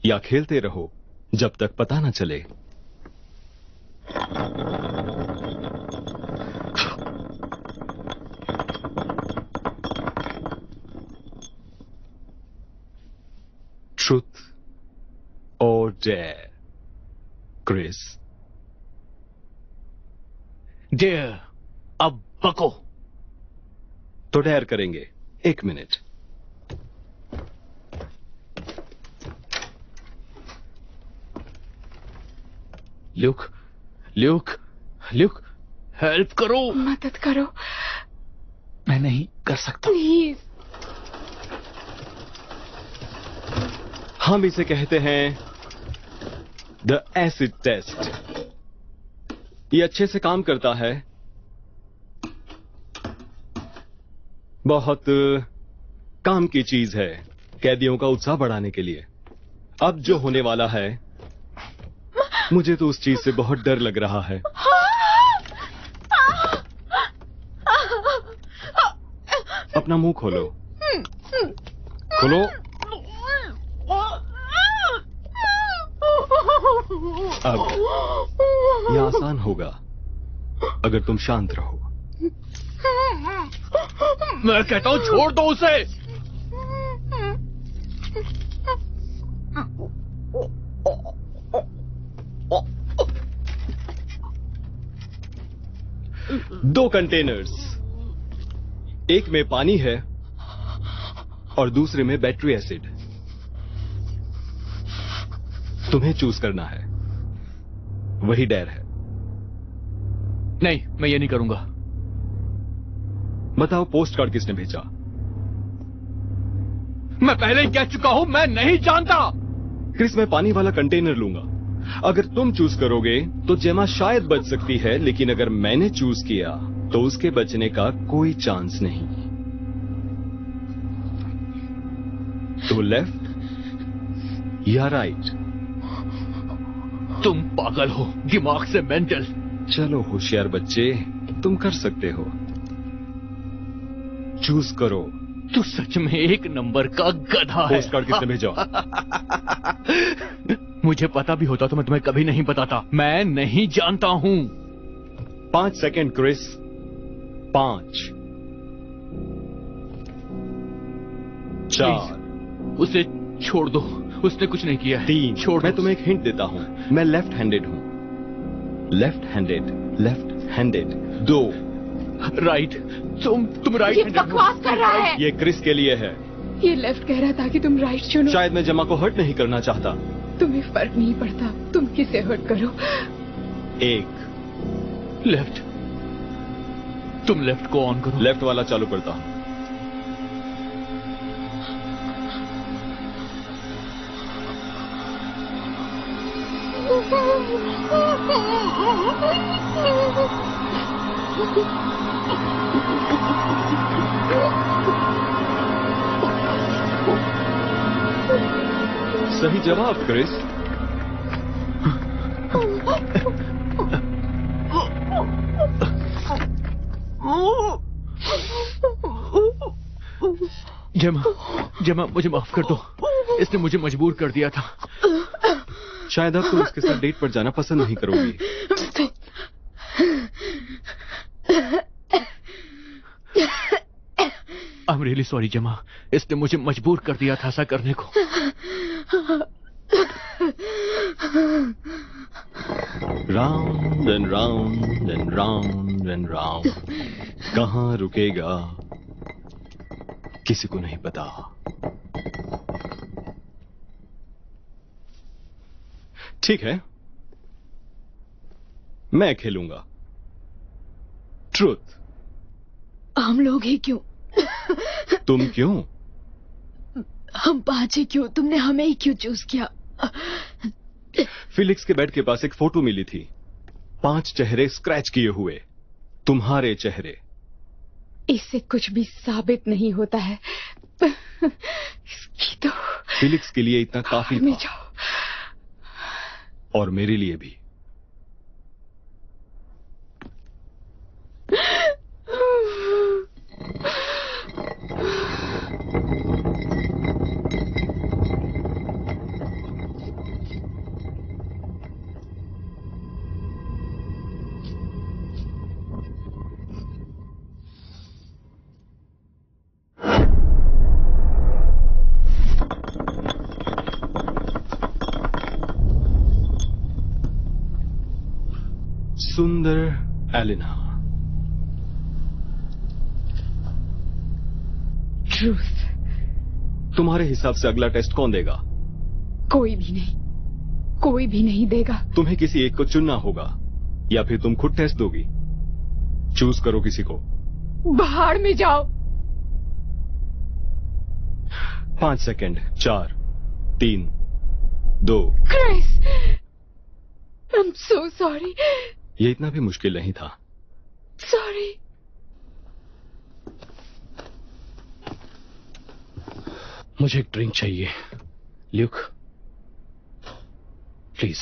H: या खेलते रहो जब तक पता न चले। ट्रूथ और डेयर, क्रिस?
B: डेयर। अब बको।
H: तो डेयर करेंगे। 1 मिनट।
B: ल्यूक, हेल्प करो।
D: मदद करो
E: मैं नहीं कर सकता।
D: प्लीज।
H: हम इसे कहते हैं द एसिड टेस्ट। ये अच्छे से काम करता है। बहुत काम की चीज है कैदियों का उत्साह बढ़ाने के लिए। अब जो होने वाला है, मुझे तो उस चीज से बहुत डर लग रहा है। अपना मुंह खोलो। खोलो। अब यह आसान होगा अगर तुम शांत रहो।
B: मैं कहता हूं छोड़ दो उसे।
H: दो कंटेनर्स, एक में पानी है और दूसरे में बैटरी एसिड। तुम्हें चूज करना है, वही डेयर है।
B: नहीं, मैं ये नहीं करूंगा।
H: बताओ पोस्ट कार्ड किसने भेजा?
B: मैं पहले ही कह चुका हूं, मैं नहीं जानता।
H: क्रिस, मैं पानी वाला कंटेनर लूंगा। अगर तुम चूज करोगे तो जेमा शायद बच सकती है, लेकिन अगर मैंने चूज किया तो उसके बचने का कोई चांस नहीं। तो लेफ्ट या राइट?
B: तुम पागल हो, दिमाग से मेंटल।
H: चलो होशियार बच्चे, तुम कर सकते हो। चूज करो।
B: तू सच में एक नंबर का गधा है।
H: पोस्ट कार्ड किसने भेजा?
B: मुझे पता भी होता तो मैं तुम्हें कभी नहीं बताता। मैं नहीं जानता हूं।
H: 5 सेकंड क्रिस। 5, 4,
B: उसे छोड़ दो, उसने कुछ नहीं किया है।
H: 3।
B: छोड़
H: मैं
B: दो।
H: तुम्हें एक हिंट देता हूं, मैं लेफ्ट हैंडेड हूं। Left handed. 2।
B: राइट। तुम राइट
D: ये
B: हैंडेड हो।
D: बकवास कर रहा है।
H: ये क्रिस के लिए है।
D: ये लेफ्ट कह रहा था कि तुम राइट चुनो।
H: शायद मैं जेमा को हर्ट नहीं करना चाहता।
D: तुम्हें फर्क नहीं पड़ता, तुम किसे हर्ट करो।
H: 1।
B: लेफ्ट। तुम लेफ्ट को ऑन करो।
H: लेफ्ट वाला चालू करता हूं। सही जवाब क्रिस।
B: जेमा, मुझे माफ कर दो। इसने मुझे मजबूर कर दिया था।
H: शायद अब तुम उसके साथ डेट पर जाना पसंद नहीं करोगी।
B: आई एम रियली सॉरी जमा, इसने मुझे मजबूर कर दिया था ऐसा करने को।
H: Round and round and round and round, कहां रुकेगा किसी को नहीं पता। ठीक है, मैं खेलूंगा। ट्रूथ।
C: हम लोग ही क्यों?
H: तुम क्यों?
C: हम 5 ही क्यों? तुमने हमें ही क्यों चूज किया?
H: फिलिक्स के बेड के पास एक फोटो मिली थी, 5 चेहरे स्क्रैच किए हुए, तुम्हारे चेहरे।
D: इससे कुछ भी साबित नहीं होता है। इसकी तो
H: फिलिक्स के लिए इतना काफी
D: में
H: था,
D: जाओ।
H: और मेरे लिए भी। सुंदर एलिना।
D: ट्रूथ।
H: तुम्हारे हिसाब से अगला टेस्ट कौन देगा?
D: कोई भी नहीं, कोई भी नहीं देगा।
H: तुम्हें किसी एक को चुनना होगा, या फिर तुम खुद टेस्ट दोगी। चूज करो किसी को।
D: बाहर में जाओ।
H: 5 सेकंड। 4, 3, 2।
D: Chris, I am so sorry.
H: ये इतना भी मुश्किल नहीं था।
D: सॉरी।
A: मुझे एक ड्रिंक चाहिए, ल्यूक, प्लीज।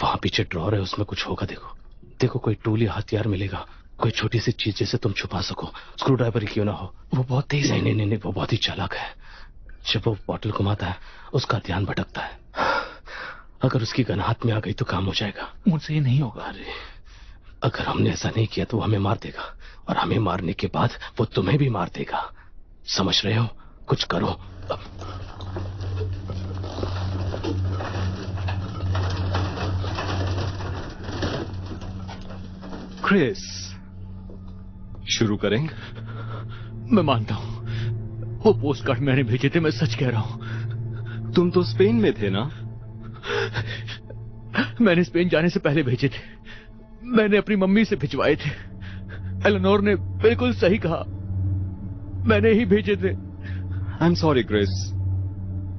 A: वहां पीछे ड्रॉर है, उसमें कुछ होगा। देखो देखो, कोई टूल या हथियार मिलेगा, कोई छोटी सी चीज जिसे तुम छुपा सको। स्क्रू ड्राइवर ही क्यों ना हो। वो बहुत तेज है। नहीं, वो बहुत ही चालाक है। जब वो बॉटल घुमाता है उसका ध्यान भटकता है। अगर उसकी गन हाथ में आ गई तो काम हो जाएगा।
E: मुझसे ये नहीं होगा।
A: अरे, अगर हमने ऐसा नहीं किया तो वो हमें मार देगा, और हमें मारने के बाद वो तुम्हें भी मार देगा। समझ रहे हो? कुछ करो।
H: क्रिस, शुरू करें?
B: मैं मानता हूं, वो पोस्ट कार्ड मैंने भेजे थे, मैं सच कह रहा हूं।
H: तुम तो स्पेन में थे ना?
B: मैंने स्पेन जाने से पहले भेजे थे। मैंने अपनी मम्मी से भिजवाए थे। एलेनोर ने बिल्कुल सही कहा, मैंने ही भेजे थे।
H: आई एम सॉरी क्रिस,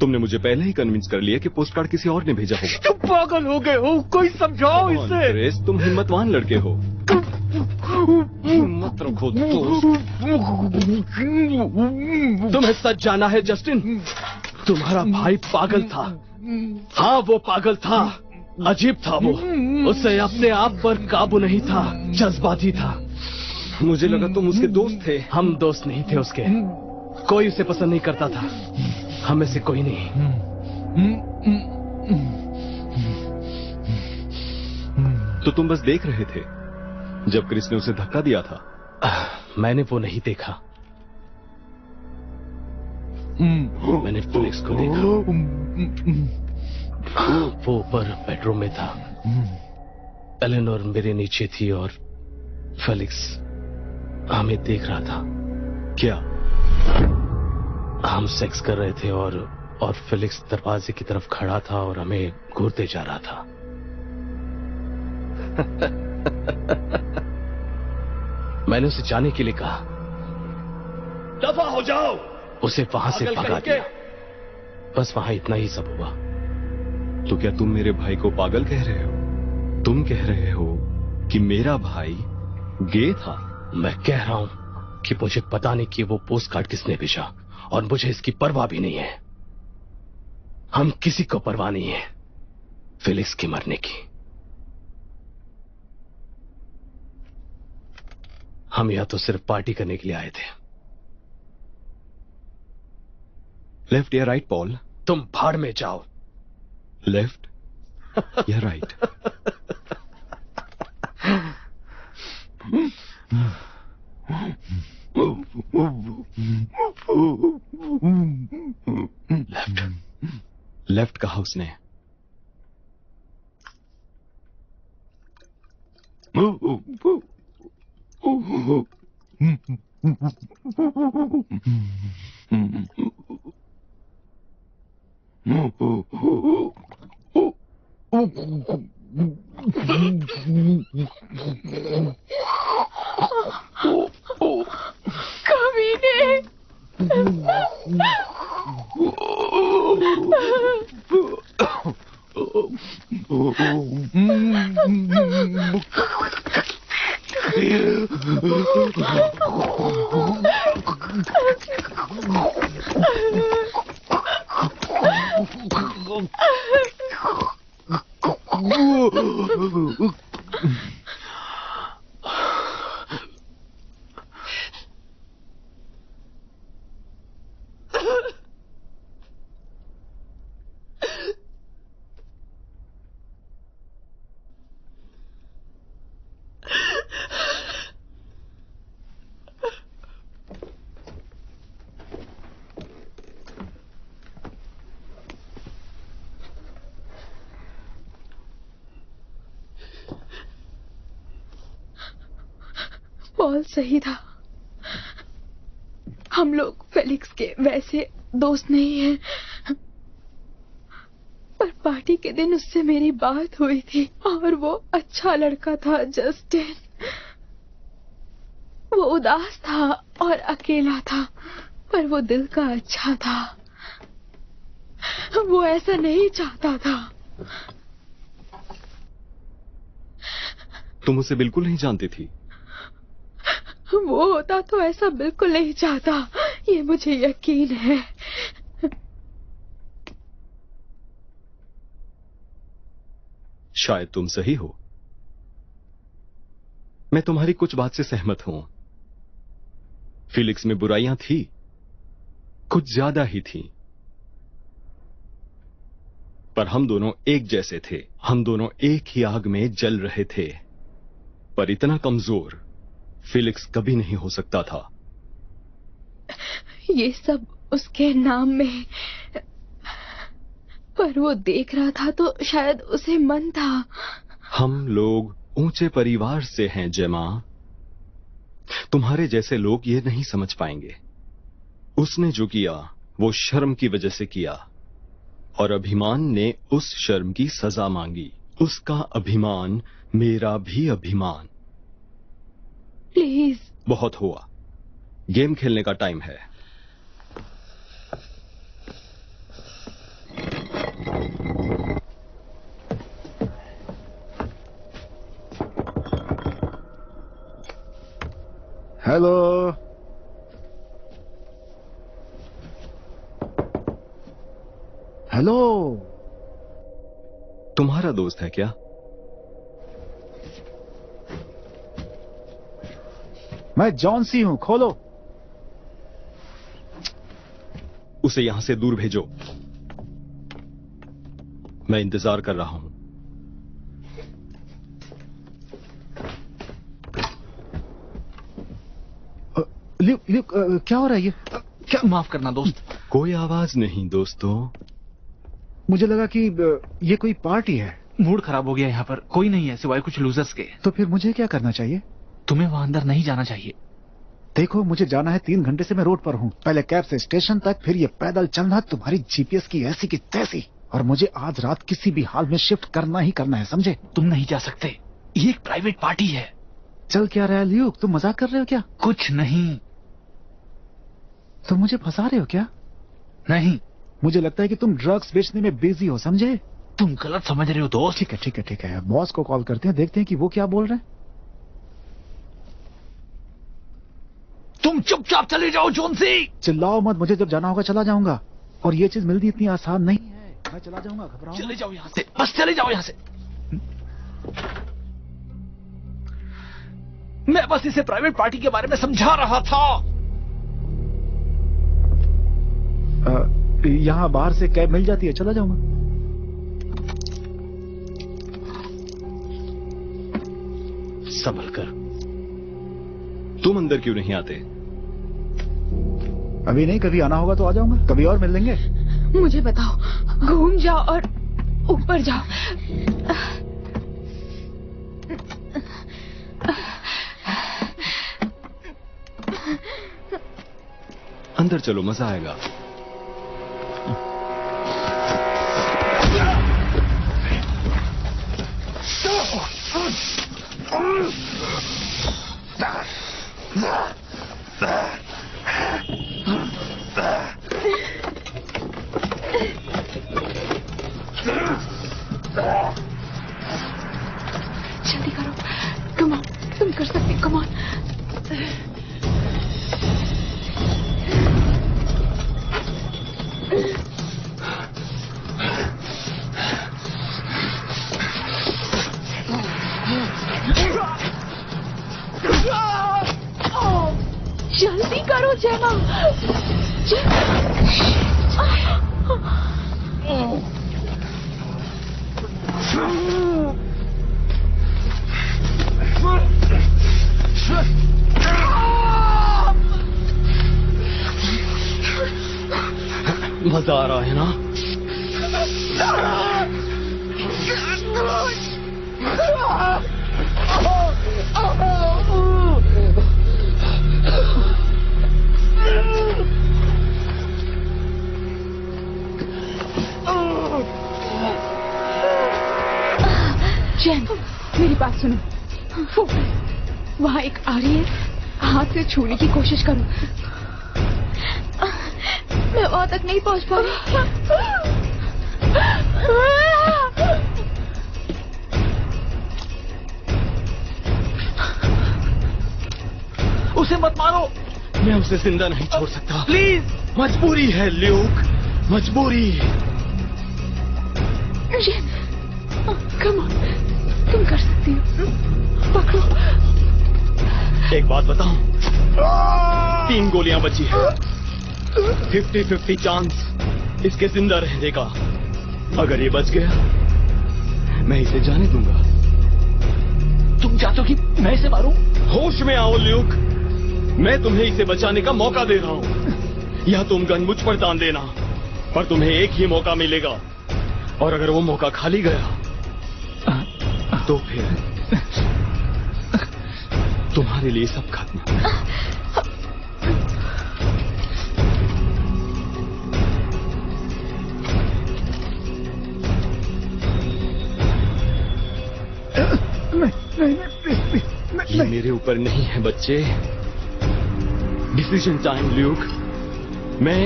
H: तुमने मुझे पहले ही कन्विंस कर लिया कि पोस्ट कार्ड किसी और ने भेजा होगा।
B: तुम पागल हो गए हो, कोई समझाओ इसे।
H: क्रिस, तुम हिम्मतवान लड़के हो। हिम्मत रखो दोस्त।
A: तुम्हें सच जाना है जस्टिन, तुम्हारा भाई पागल था। हाँ, वो पागल था, अजीब था वो। उसे अपने आप पर काबू नहीं था, जज्बाती था।
H: मुझे लगा तुम उसके दोस्त थे।
A: हम दोस्त नहीं थे उसके, कोई उसे पसंद नहीं करता था, हमें से कोई नहीं।
H: तो तुम बस देख रहे थे जब क्रिस ने उसे धक्का दिया था?
A: मैंने वो नहीं देखा, मैंने फिलिक्स को देखा। वो ऊपर बेडरूम में था, एलेनोर मेरे नीचे थी, और फिलिक्स हमें देख रहा था।
H: क्या?
A: हम सेक्स कर रहे थे, और फिलिक्स दरवाजे की तरफ खड़ा था और हमें घूरते जा रहा था। मैंने उसे जाने के लिए कहा, दफा हो जाओ। उसे वहां से भगा दिया। बस वहां इतना ही सब हुआ।
H: तो क्या तुम मेरे भाई को पागल कह रहे हो? तुम कह रहे हो कि मेरा भाई गे था।
A: मैं कह रहा हूं कि मुझे पता नहीं कि वो पोस्ट कार्ड किसने भेजा, और मुझे इसकी परवाह भी नहीं है। हम किसी को परवाह नहीं है फिलिक्स के मरने की। हम यहां तो सिर्फ पार्टी करने के लिए आए थे।
H: लेफ्ट या राइट पॉल?
A: तुम भाड़ में जाओ।
H: लेफ्ट या राइट? लेफ्ट। लेफ्ट कहा उसने।
C: पॉल सही था। हम लोग फेलिक्स के वैसे दोस्त नहीं हैं, पर पार्टी के दिन उससे मेरी बात हुई थी और वो अच्छा लड़का था जस्टिन। वो उदास था और अकेला था, पर वो दिल का अच्छा था। वो ऐसा नहीं चाहता था।
H: तुम उसे बिल्कुल नहीं जानती थी?
C: वो होता तो ऐसा बिल्कुल नहीं चाहता, ये मुझे यकीन है।
H: शायद तुम सही हो। मैं तुम्हारी कुछ बात से सहमत हूं। फिलिक्स में बुराइयां थी, कुछ ज्यादा ही थी, पर हम दोनों एक जैसे थे। हम दोनों एक ही आग में जल रहे थे, पर इतना कमजोर फिलिक्स कभी नहीं हो सकता था।
C: ये सब उसके नाम में, पर वो देख रहा था तो शायद उसे मन था।
H: हम लोग ऊंचे परिवार से हैं जेमा। तुम्हारे जैसे लोग ये नहीं समझ पाएंगे। उसने जो किया वो शर्म की वजह से किया, और अभिमान ने उस शर्म की सजा मांगी। उसका अभिमान मेरा भी अभिमान।
C: प्लीज।
H: बहुत हुआ, गेम खेलने का टाइम है।
I: हेलो। हेलो।
H: तुम्हारा दोस्त है क्या?
I: मैं जॉन्सी हूं, खोलो।
H: उसे यहां से दूर भेजो। मैं इंतजार कर रहा हूं।
I: ल्यूक, क्या हो रहा है ये?
E: क्या? माफ करना दोस्त।
H: कोई आवाज नहीं दोस्तों।
I: मुझे लगा कि ये कोई पार्टी है।
E: मूड खराब हो गया यहाँ पर। कोई नहीं है सिवाय कुछ लूजर्स के।
I: तो फिर मुझे क्या करना चाहिए?
E: तुम्हें वहां अंदर नहीं जाना चाहिए।
I: देखो, मुझे जाना है। 3 घंटे से मैं रोड पर हूँ। पहले कैब से स्टेशन तक, फिर ये पैदल चलना तुम्हारी जीपीएस की ऐसी की तैसी। और मुझे आज रात किसी भी हाल में शिफ्ट करना ही करना है, समझे?
E: तुम नहीं जा सकते, ये एक प्राइवेट पार्टी है।
I: चल क्या रहा है ल्यूक? तुम मजाक कर रहे हो क्या?
E: कुछ नहीं।
I: तुम मुझे फंसा रहे हो क्या?
E: नहीं।
I: मुझे लगता है कि तुम ड्रग्स बेचने में बिजी हो, समझे?
E: तुम गलत समझ रहे हो दोस्त।
I: ठीक है ठीक है ठीक है, बॉस को कॉल करते हैं, देखते हैं कि वो क्या बोल रहे हैं।
E: तुम चुपचाप चले जाओ जोनसी।
I: चिल्लाओ मत, मुझे जब जाना होगा चला जाऊंगा, और ये चीज मिलती इतनी आसान नहीं है। मैं चला जाऊंगा, घबराओ।
E: चले जाओ यहाँ से, बस चले जाओ यहाँ से। मैं बस इसे प्राइवेट पार्टी के बारे में समझा रहा था।
I: यहाँ बाहर से कैब मिल जाती है, चला जाऊंगा।
H: संभल कर। तुम अंदर क्यों नहीं आते?
I: अभी नहीं, कभी आना होगा तो आ जाऊंगा, कभी और मिल लेंगे।
C: मुझे बताओ, घूम जाओ और ऊपर जाओ।
H: अंदर चलो, मजा आएगा।
C: जल्दी करो, कम ऑन, तुम कर सकते, कम ऑन। जल्दी करो जेमा।
A: मजा आ रहा है ना?
C: जैन, मेरी बात सुनो, फोकस। वहाँ एक आ रही है, हाथ से छूने की कोशिश करो। मैं वहाँ तक नहीं पहुँच पा रही।
A: उसे मत मारो। मैं उसे जिंदा नहीं छोड़ सकता, प्लीज। मजबूरी है ल्यूक, मजबूरी।
C: कम ऑन, तुम कर सकती हो, पकड़ो।
A: एक बात बताऊं, 3 गोलियां बची है, 50-50 चांस इसके जिंदा रहने का। अगर ये बच गया, मैं इसे जाने दूंगा।
E: तुम चाहते हो कि मैं इसे मारूं?
A: होश में आओ ल्यूक, मैं तुम्हें इसे बचाने का मौका दे रहा हूं। या तुम गन मुझ पर तान देना, पर तुम्हें एक ही मौका मिलेगा, और अगर वो मौका खाली गया तो फिर तुम्हारे लिए सब खत्म। ये मेरे ऊपर नहीं है बच्चे। डिसीजन टाइम ल्यूक, मैं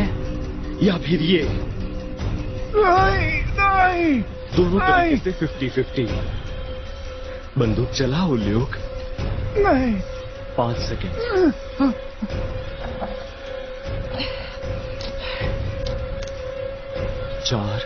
A: या फिर ये।
I: नहीं।
A: दोनों तरीके से 50-50। बंदूक चलाओ ल्यूक।
I: नहीं।
A: 5 सेकेंड। चार।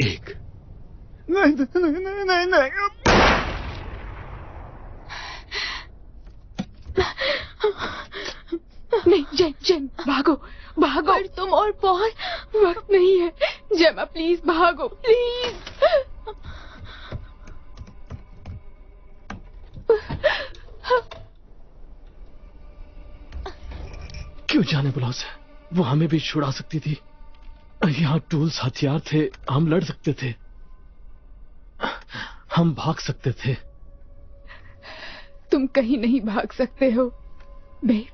A: एक।
C: नहीं जैन, जैन भागो भागो। पर तुम और बहुत वक्त नहीं है। जेमा प्लीज भागो, प्लीज।
A: क्यों जाने बुला उसे, वो हमें भी छुड़ा सकती थी। यहाँ टूल्स, हथियार थे, हम लड़ सकते थे, हम भाग सकते थे।
C: तुम कहीं नहीं भाग सकते हो बेब।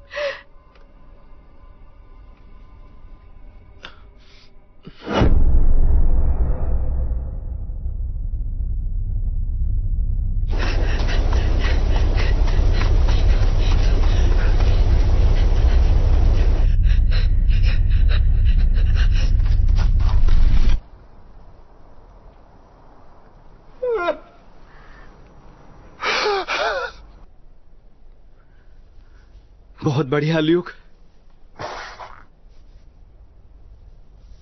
H: बहुत बढ़िया ल्यूक,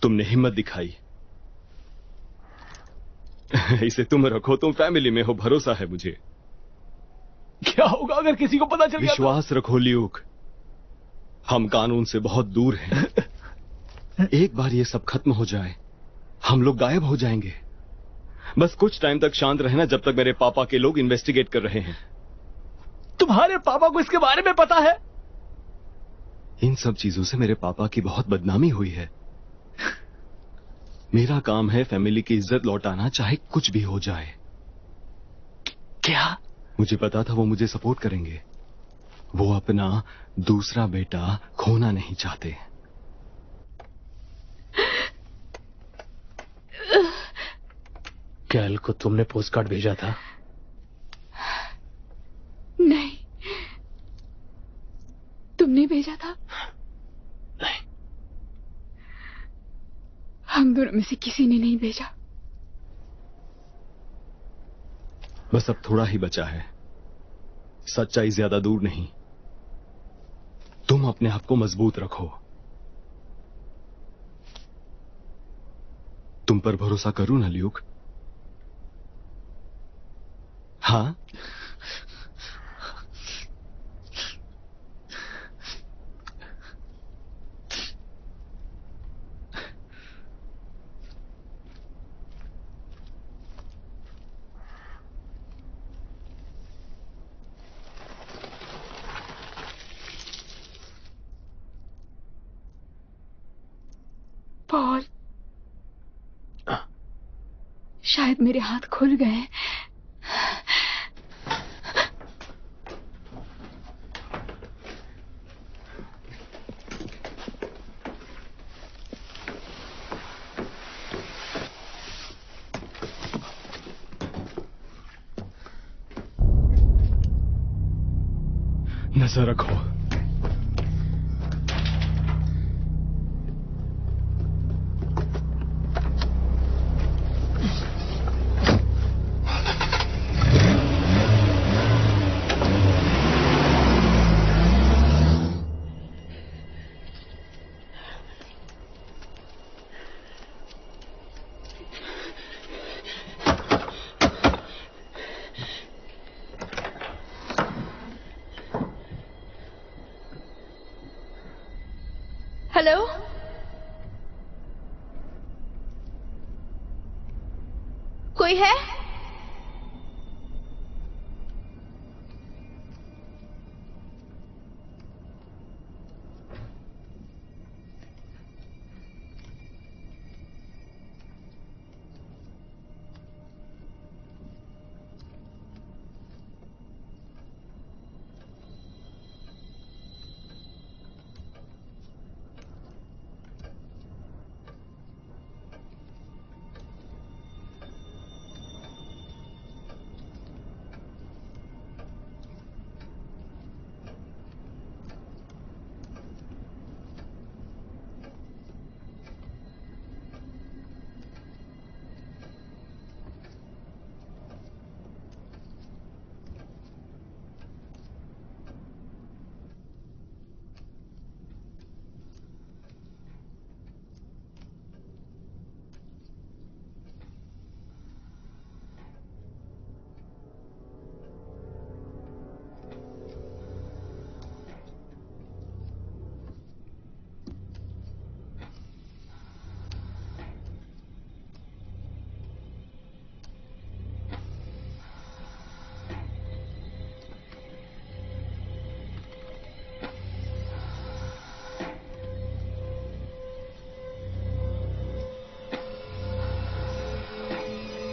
H: तुमने हिम्मत दिखाई। इसे तुम रखो, तुम फैमिली में हो, भरोसा है मुझे।
A: क्या होगा अगर किसी को पता चल गया?
H: विश्वास रखो ल्यूक, हम कानून से बहुत दूर हैं। एक बार ये सब खत्म हो जाए, हम लोग गायब हो जाएंगे। बस कुछ टाइम तक शांत रहना, जब तक मेरे पापा के लोग इन्वेस्टिगेट कर रहे हैं।
A: तुम्हारे पापा को इसके बारे में पता है?
H: इन सब चीजों से मेरे पापा की बहुत बदनामी हुई है। मेरा काम है फैमिली की इज्जत लौटाना, चाहे कुछ भी हो जाए।
E: क्या?
H: मुझे पता था वो मुझे सपोर्ट करेंगे। वो अपना दूसरा बेटा खोना नहीं चाहते।
A: कैल को तुमने पोस्ट कार्ड भेजा था?
C: नहीं, तुमने भेजा था?
A: नहीं,
C: हम दोनों में से किसी ने नहीं भेजा।
H: बस अब थोड़ा ही बचा है, सच्चाई ज्यादा दूर नहीं। तुम अपने आप को मजबूत रखो। तुम पर भरोसा करूं ना ल्यूक? हाँ?
C: पॉल, शायद मेरे हाथ खुल गए।
H: नजर रखो।
C: हेलो, कोई है?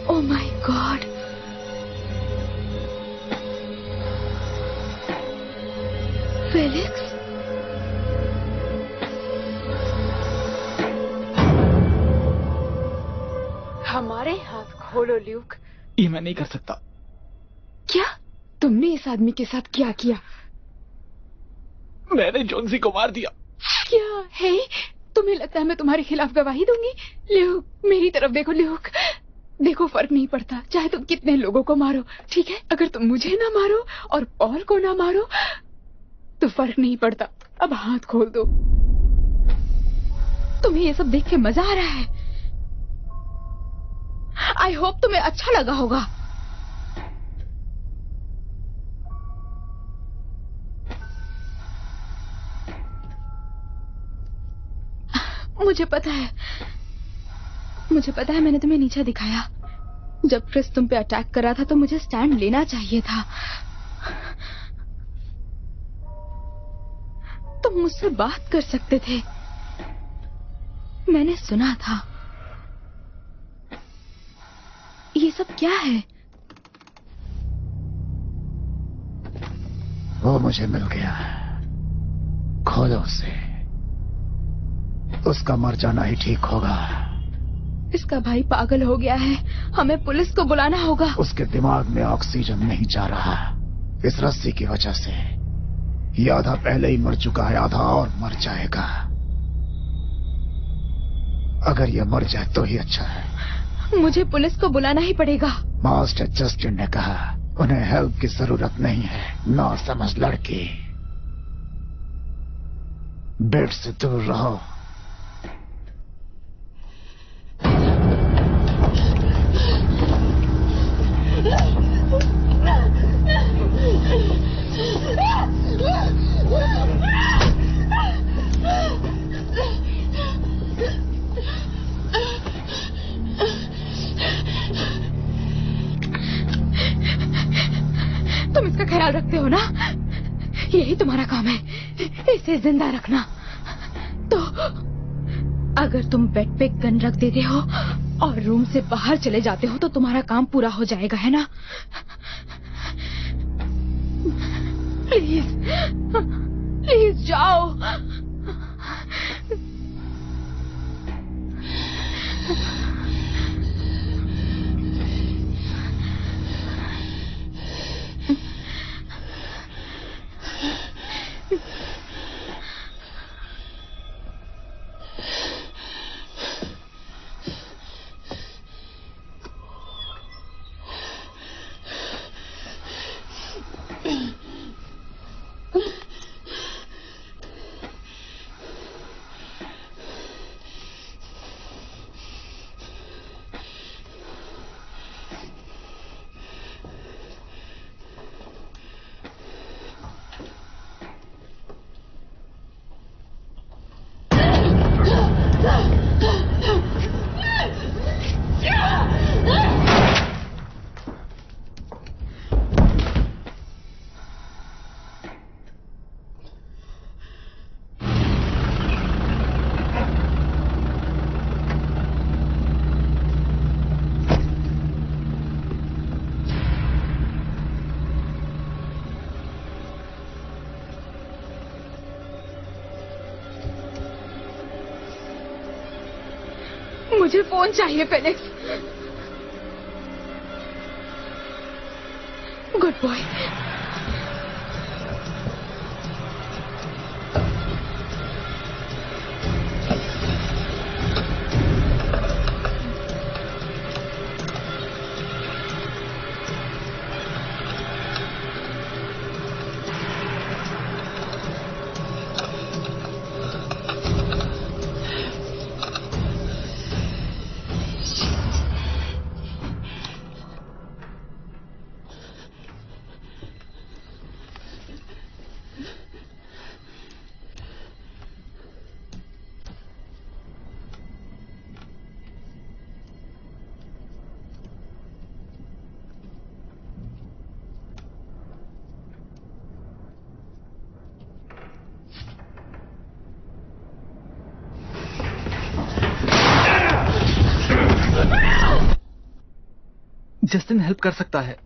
C: Oh my God. फेलिक्स? हमारे हाथ खोलो ल्यूक।
F: ये मैं नहीं कर सकता।
C: क्या तुमने इस आदमी के साथ क्या किया?
A: मैंने जोन्सी को मार दिया।
C: क्या है? तुम्हें लगता है मैं तुम्हारे खिलाफ गवाही दूंगी? ल्यूक, मेरी तरफ देखो ल्यूक। देखो, फर्क नहीं पड़ता चाहे तुम कितने लोगों को मारो, ठीक है? अगर तुम मुझे ना मारो और पॉल को ना मारो तो फर्क नहीं पड़ता, अब हाथ खोल दो। तुम्हें ये सब देख के मजा आ रहा है? आई होप तुम्हें अच्छा लगा होगा। मुझे पता है मैंने तुम्हें नीचा दिखाया। जब क्रिस तुम पे अटैक कर रहा था तो मुझे स्टैंड लेना चाहिए था। तुम मुझसे बात कर सकते थे, मैंने सुना था। ये सब क्या है?
I: वो मुझे मिल गया, खोलो उसे। उसका मर जाना ही ठीक होगा।
C: इसका भाई पागल हो गया है, हमें पुलिस को बुलाना होगा।
I: उसके दिमाग में ऑक्सीजन नहीं जा रहा इस रस्सी की वजह से। ये आधा पहले ही मर चुका है, आधा और मर जाएगा। अगर ये मर जाए तो ही अच्छा है।
C: मुझे पुलिस को बुलाना ही पड़ेगा।
I: मास्टर जस्टिन ने कहा उन्हें हेल्प की जरूरत नहीं है। ना समझ लड़की, बेड से दूर रहो।
C: तुम इसका ख्याल रखते हो ना? यही तुम्हारा काम है, इसे जिंदा रखना। तो अगर तुम बेड पे गन रख देते हो और रूम से बाहर चले जाते हो तो तुम्हारा काम पूरा हो जाएगा, है ना? प्लीज प्लीज जाओ। मुझे फोन चाहिए Felix. Good boy.
E: Justin help कर सकता है।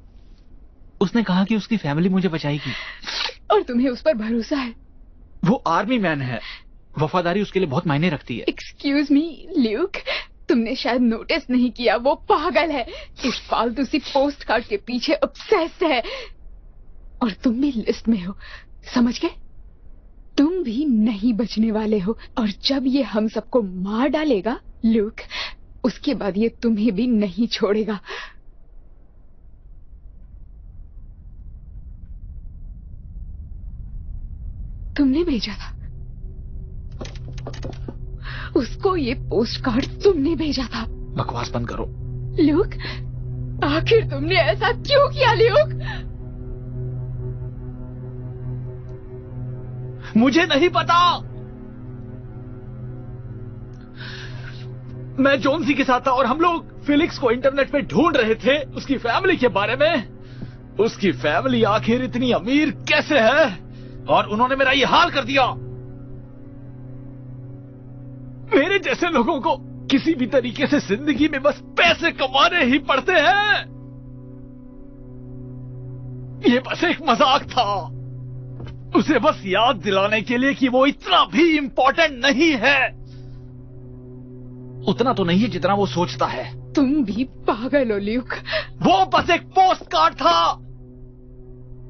E: उसने कहा कि उसकी फैमिली मुझे बचाएगी।
C: और तुम्हें उस पर भरोसा है?
E: वो आर्मी मैन है, वफादारी उसके लिए बहुत मायने रखती है।
C: एक्सक्यूज मी ल्यूक, तुमने शायद नोटिस नहीं किया, वो पागल है। इस फालतू सी पोस्ट कार्ड के पीछे ऑब्सेस्ड है। और तुम भी लिस्ट में हो, समझ गए? तुम भी नहीं बचने वाले हो। और जब ये हम सबको मार डालेगा ल्यूक, उसके बाद ये तुम्हें भी नहीं छोड़ेगा। तुमने भेजा था। उसको ये पोस्ट कार्ड तुमने भेजा था।
E: बकवास बंद करो।
C: ल्यूक, आखिर तुमने ऐसा क्यों किया ल्यूक?
B: मुझे नहीं पता। मैं जोनसी के साथ था और हम लोग फिलिक्स को इंटरनेट पे ढूंढ रहे थे, उसकी फैमिली के बारे में। उसकी फैमिली आखिर इतनी अमीर कैसे है, और उन्होंने मेरा ये हाल कर दिया। मेरे जैसे लोगों को किसी भी तरीके से जिंदगी में बस पैसे कमाने ही पड़ते हैं। ये बस एक मजाक था, उसे बस याद दिलाने के लिए कि वो इतना भी इंपॉर्टेंट नहीं है।
E: उतना तो नहीं है जितना वो सोचता है।
C: तुम भी पागल हो ल्यूक।
B: वो बस एक पोस्ट कार्ड था।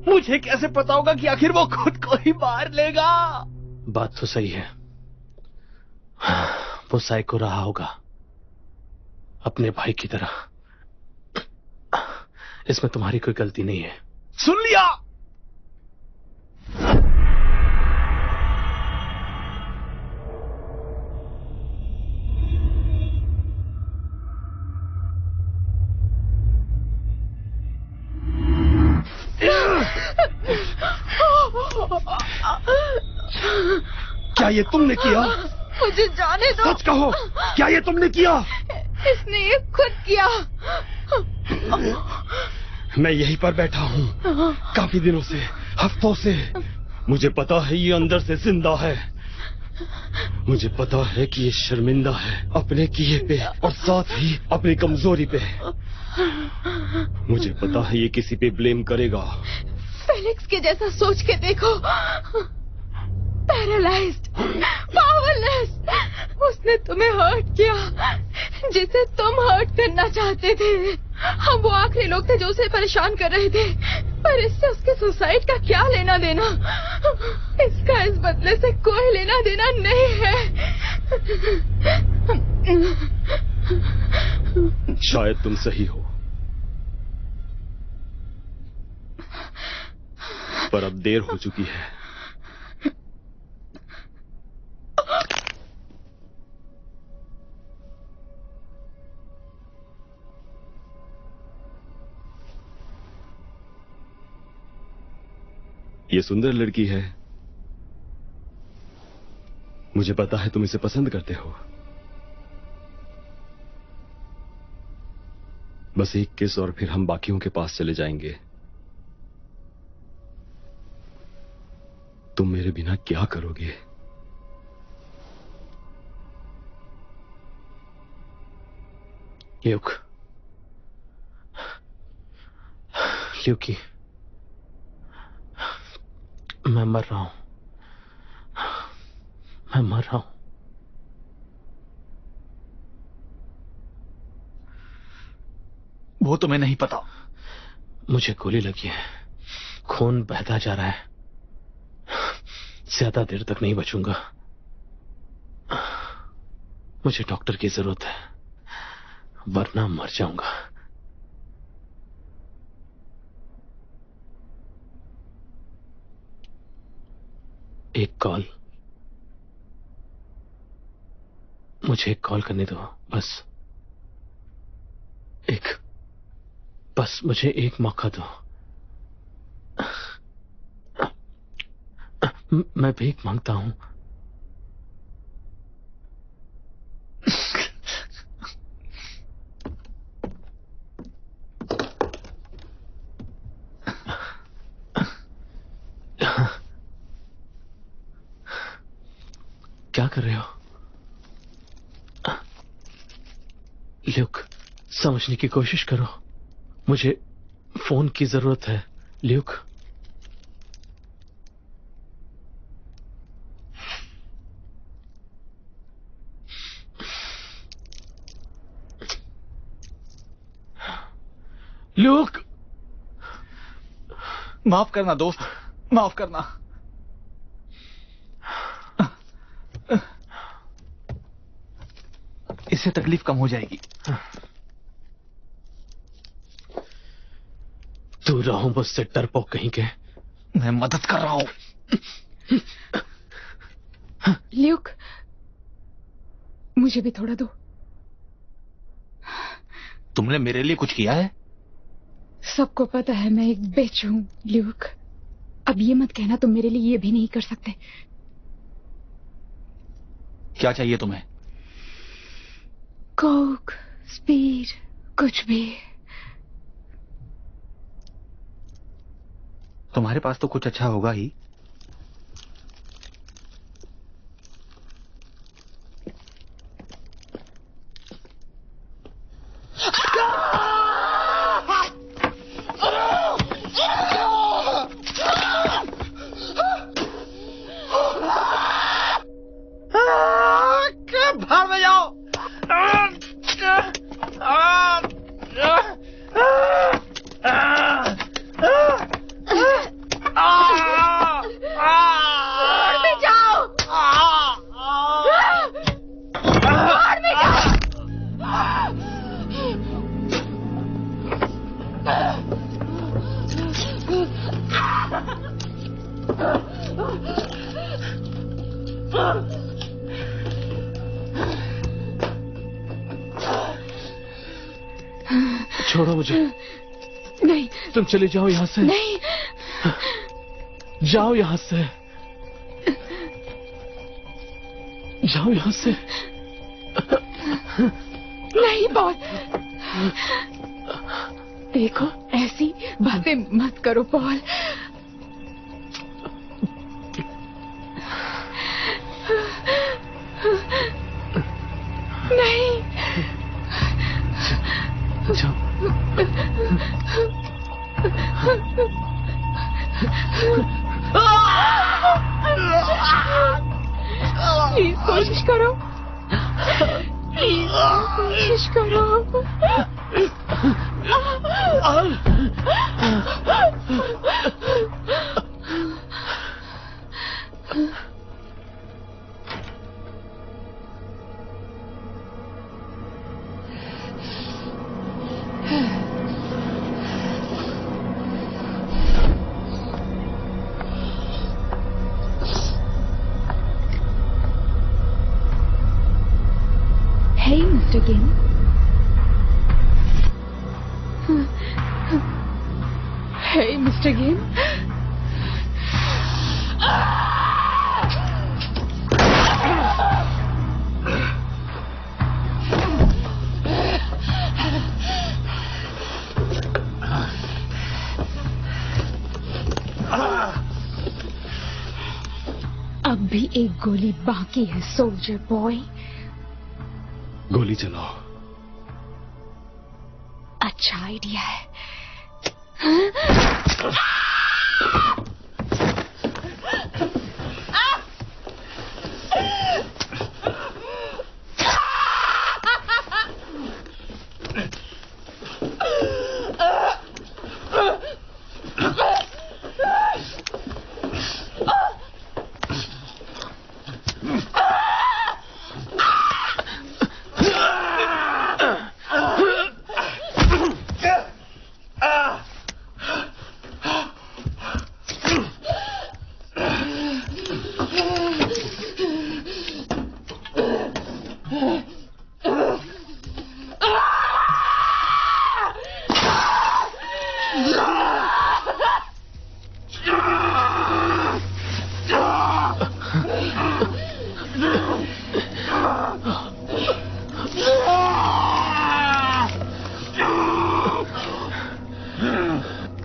B: मुझे कैसे पता होगा कि आखिर वो खुद को ही मार लेगा?
A: बात तो सही है, वो साइको रहा होगा अपने भाई की तरह। इसमें तुम्हारी कोई गलती नहीं है।
B: सुन लिया?
A: क्या ये तुमने किया?
C: मुझे जाने दो।
A: सच कहो, क्या ये तुमने किया?
C: इसने ये खुद किया।
A: मैं यहीं पर बैठा हूँ काफी दिनों से, हफ्तों से। मुझे पता है ये अंदर से जिंदा है। मुझे पता है कि ये शर्मिंदा है अपने किए पे और साथ ही अपनी कमजोरी पे। मुझे पता है ये किसी पे ब्लेम करेगा।
C: फेलिक्स के जैसा सोच के देखो। Paralysed, powerless. उसने तुम्हें हर्ट किया जिसे तुम हर्ट करना चाहते थे। हम वो आखिरी लोग थे जो उसे परेशान कर रहे थे, पर इससे उसके सुसाइड का क्या लेना देना? इसका इस बदले से कोई लेना देना नहीं है।
A: शायद तुम सही हो, पर अब देर हो चुकी है। ये सुंदर लड़की है, मुझे पता है तुम इसे पसंद करते हो। बस एक किस और फिर हम बाकियों के पास चले जाएंगे। तुम मेरे बिना क्या करोगे? ल्यूक, ल्यूकी, मैं मर रहा हूं। मैं मर रहा हूं।
E: वो तुम्हें नहीं पता।
A: मुझे गोली लगी है, खून बहता जा रहा है। ज्यादा देर तक नहीं बचूंगा। मुझे डॉक्टर की जरूरत है, वरना मर जाऊंगा। एक कॉल, मुझे एक कॉल करने दो। बस मुझे एक मौका दो। मैं भीख मांगता हूं। क्या कर रहे हो? ल्यूक, समझने की कोशिश करो। मुझे फोन की जरूरत है ल्यूक। ल्यूक,
E: माफ करना दोस्त, माफ करना। इससे तकलीफ कम हो जाएगी।
A: दूर रहो मुझसे डरपोक कहीं के।
E: मैं मदद कर रहा हूं।
C: ल्यूक, मुझे भी थोड़ा दो।
E: तुमने मेरे लिए कुछ किया है?
C: सबको पता है मैं एक बिच हूँ ल्यूक। अब ये मत कहना तुम मेरे लिए ये भी नहीं कर सकते।
E: क्या चाहिए तुम्हें?
C: कोक, स्पीड, कुछ भी।
E: तुम्हारे पास तो कुछ अच्छा होगा ही।
A: भाग में जाओ। छोड़ो मुझे।
C: नहीं,
A: तुम चले जाओ यहाँ से।
C: नहीं,
A: जाओ यहाँ से, जाओ यहाँ से।
C: नहीं बॉल। देखो ऐसी बातें मत करो बॉल। नहीं,
A: जाओ।
C: प्लीज कोशिश करो, प्लीज कोशिश करो। Hey, Mr. Gim. Hey, Mr. Gim. अब भी एक गोली बाकी है सोल्जर बॉय।
A: गोली चलाओ।
C: अच्छा आइडिया है।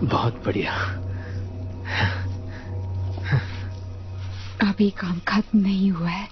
A: बहुत बढ़िया।
C: अभी काम खत्म नहीं हुआ है।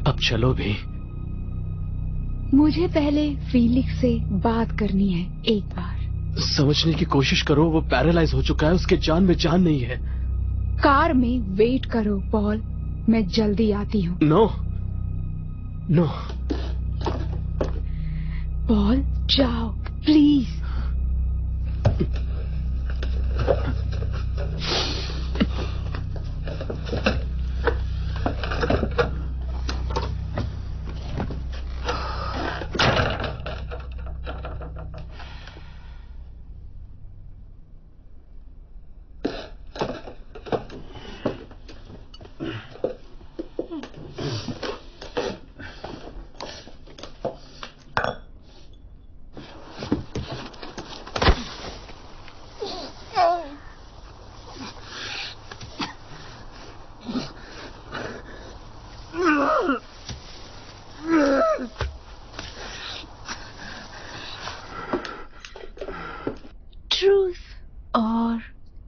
A: अब चलो भी।
D: मुझे पहले फीलिक्स से बात करनी है एक बार।
A: समझने की कोशिश करो, वो पैरालाइज हो चुका है, उसके जान में जान नहीं है।
D: कार में वेट करो पॉल, मैं जल्दी आती हूँ।
A: नो नो
D: पॉल जाओ प्लीज। ट्रूथ और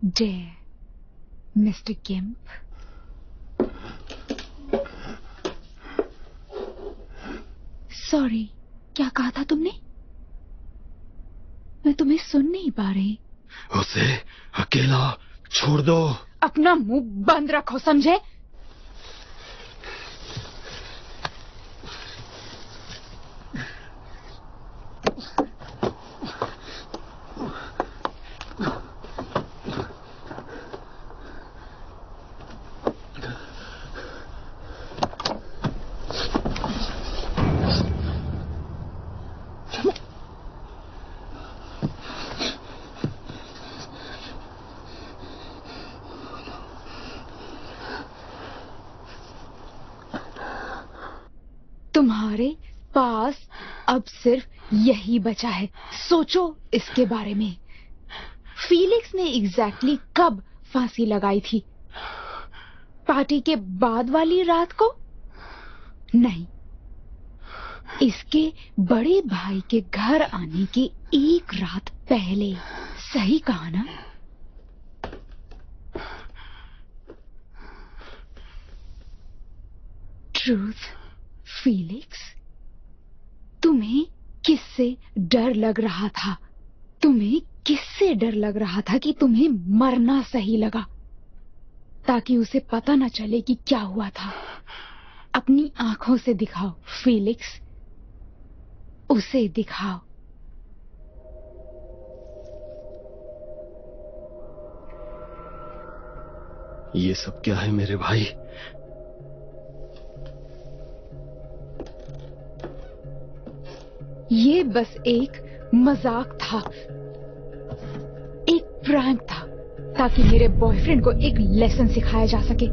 D: डेयर, मिस्टर गिम्प। सॉरी, क्या कहा था तुमने? मैं तुम्हें सुन नहीं पा रही।
A: उसे अकेला छोड़ दो।
D: अपना मुंह बंद रखो, समझे? तुम्हारे पास अब सिर्फ यही बचा है। सोचो इसके बारे में। फीलिक्स ने एग्जैक्टली कब फांसी लगाई थी? पार्टी के बाद वाली रात को? नहीं, इसके बड़े भाई के घर आने के एक रात पहले। सही कहा ना? ट्रूथ, फीलिक्स, तुम्हें किससे डर लग रहा था? तुम्हें किससे डर लग रहा था कि तुम्हें मरना सही लगा, ताकि उसे पता न चले कि क्या हुआ था? अपनी आंखों से दिखाओ फीलिक्स, उसे दिखाओ।
A: ये सब क्या है मेरे भाई?
D: ये बस एक मजाक था, एक प्रैंक था, ताकि मेरे बॉयफ्रेंड को एक लेसन सिखाया जा सके।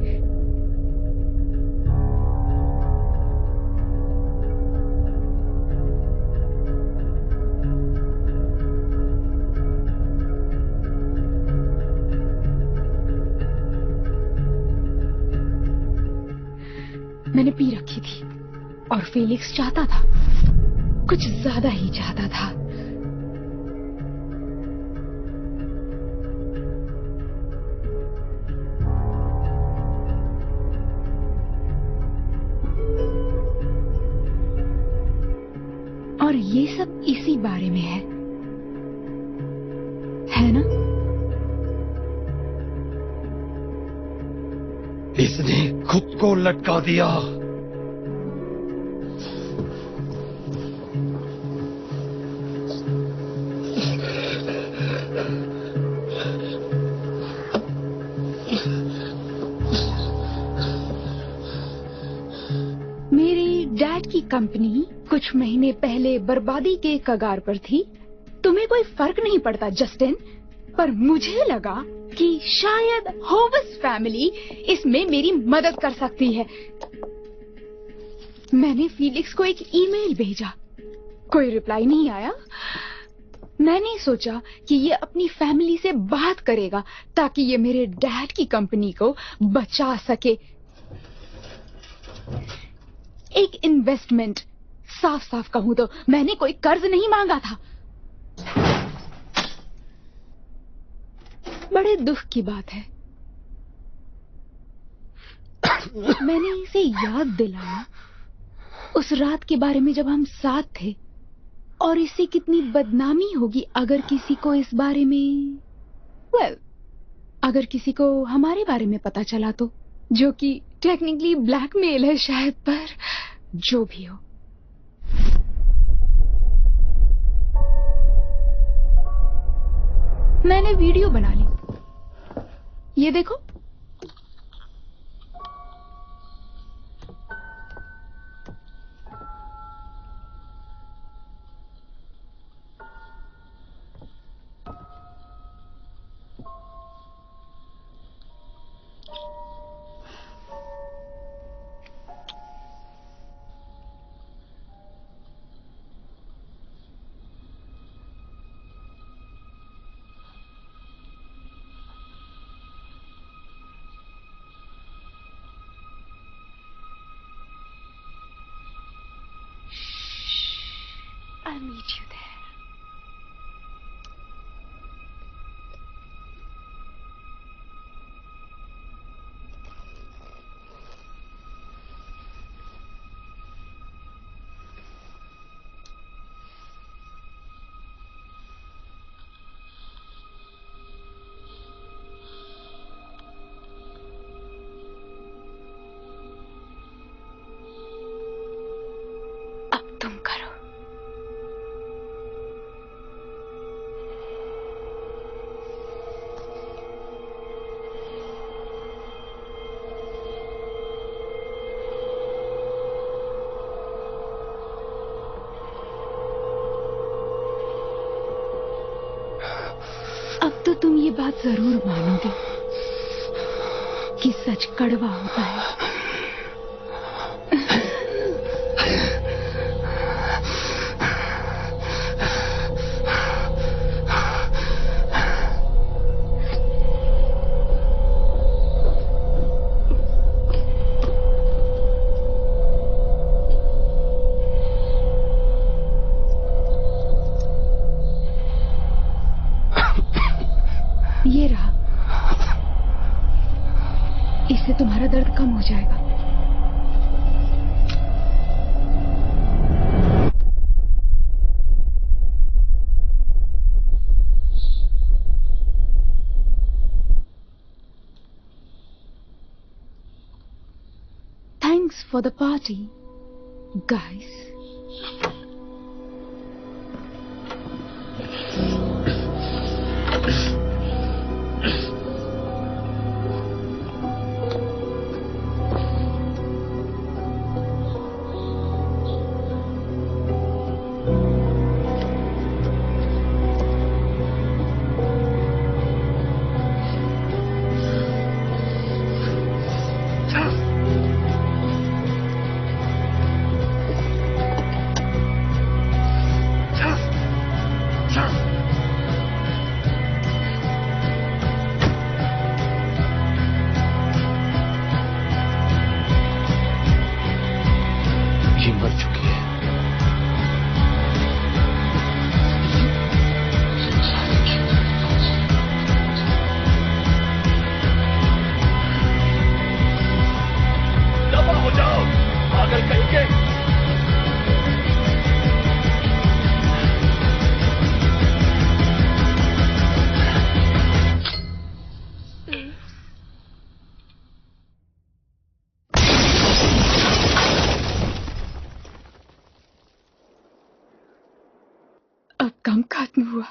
D: मैंने पी रखी थी और फीलिक्स चाहता था, कुछ ज्यादा ही चाहता था। और ये सब इसी बारे में है ना?
A: इसने खुद को लटका दिया।
D: कंपनी कुछ महीने पहले बर्बादी के कगार पर थी। तुम्हें कोई फर्क नहीं पड़ता जस्टिन, पर मुझे लगा कि शायद होवस फैमिली इसमें मेरी मदद कर सकती है। मैंने फीलिक्स को एक ईमेल भेजा, कोई रिप्लाई नहीं आया। मैंने सोचा कि ये अपनी फैमिली से बात करेगा ताकि ये मेरे डैड की कंपनी को बचा सके। एक इन्वेस्टमेंट साफ साफ कहूं तो मैंने कोई कर्ज नहीं मांगा था। बड़े दुख की बात है। मैंने इसे याद दिलाया उस रात के बारे में जब हम साथ थे, और इससे कितनी बदनामी होगी अगर किसी को इस बारे में अगर किसी को हमारे बारे में पता चला तो, जो कि टेक्निकली ब्लैकमेल है शायद, पर जो भी हो। मैंने वीडियो बना ली, ये देखो। I'll meet you there. अब तुम करो। अब तो तुम ये बात जरूर मानोगे कि सच कड़वा होता है। ये रहा, इससे तुम्हारा दर्द कम हो जाएगा। Thanks for the party, guys.
A: ये मर चुकी है। दफा हो जाओ, पागल कहीं के।
D: अब काम खत्म हुआ।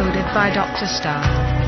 J: encoded by Dr. Star.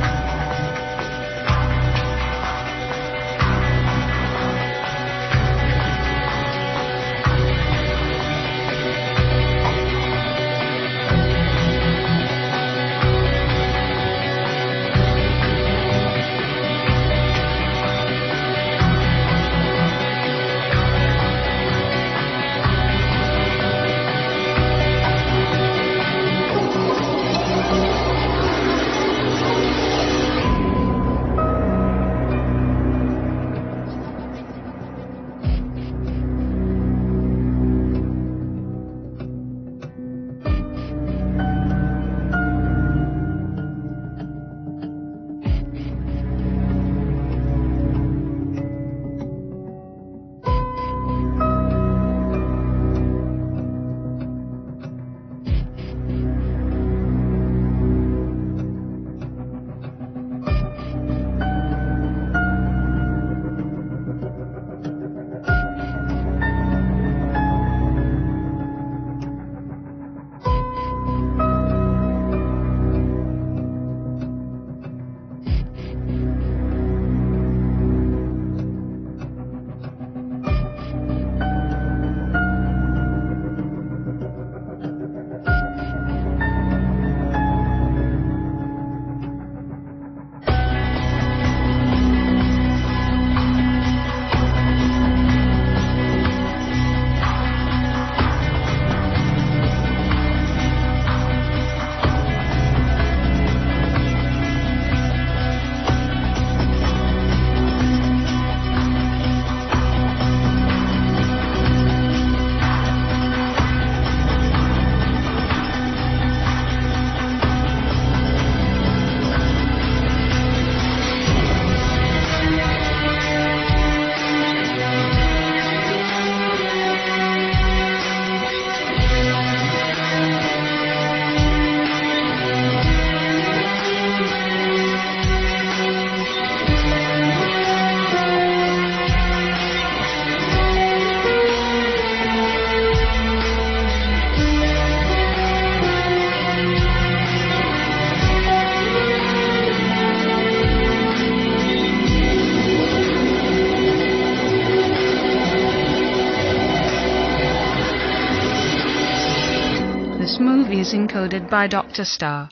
J: This movie is encoded by Dr. Star.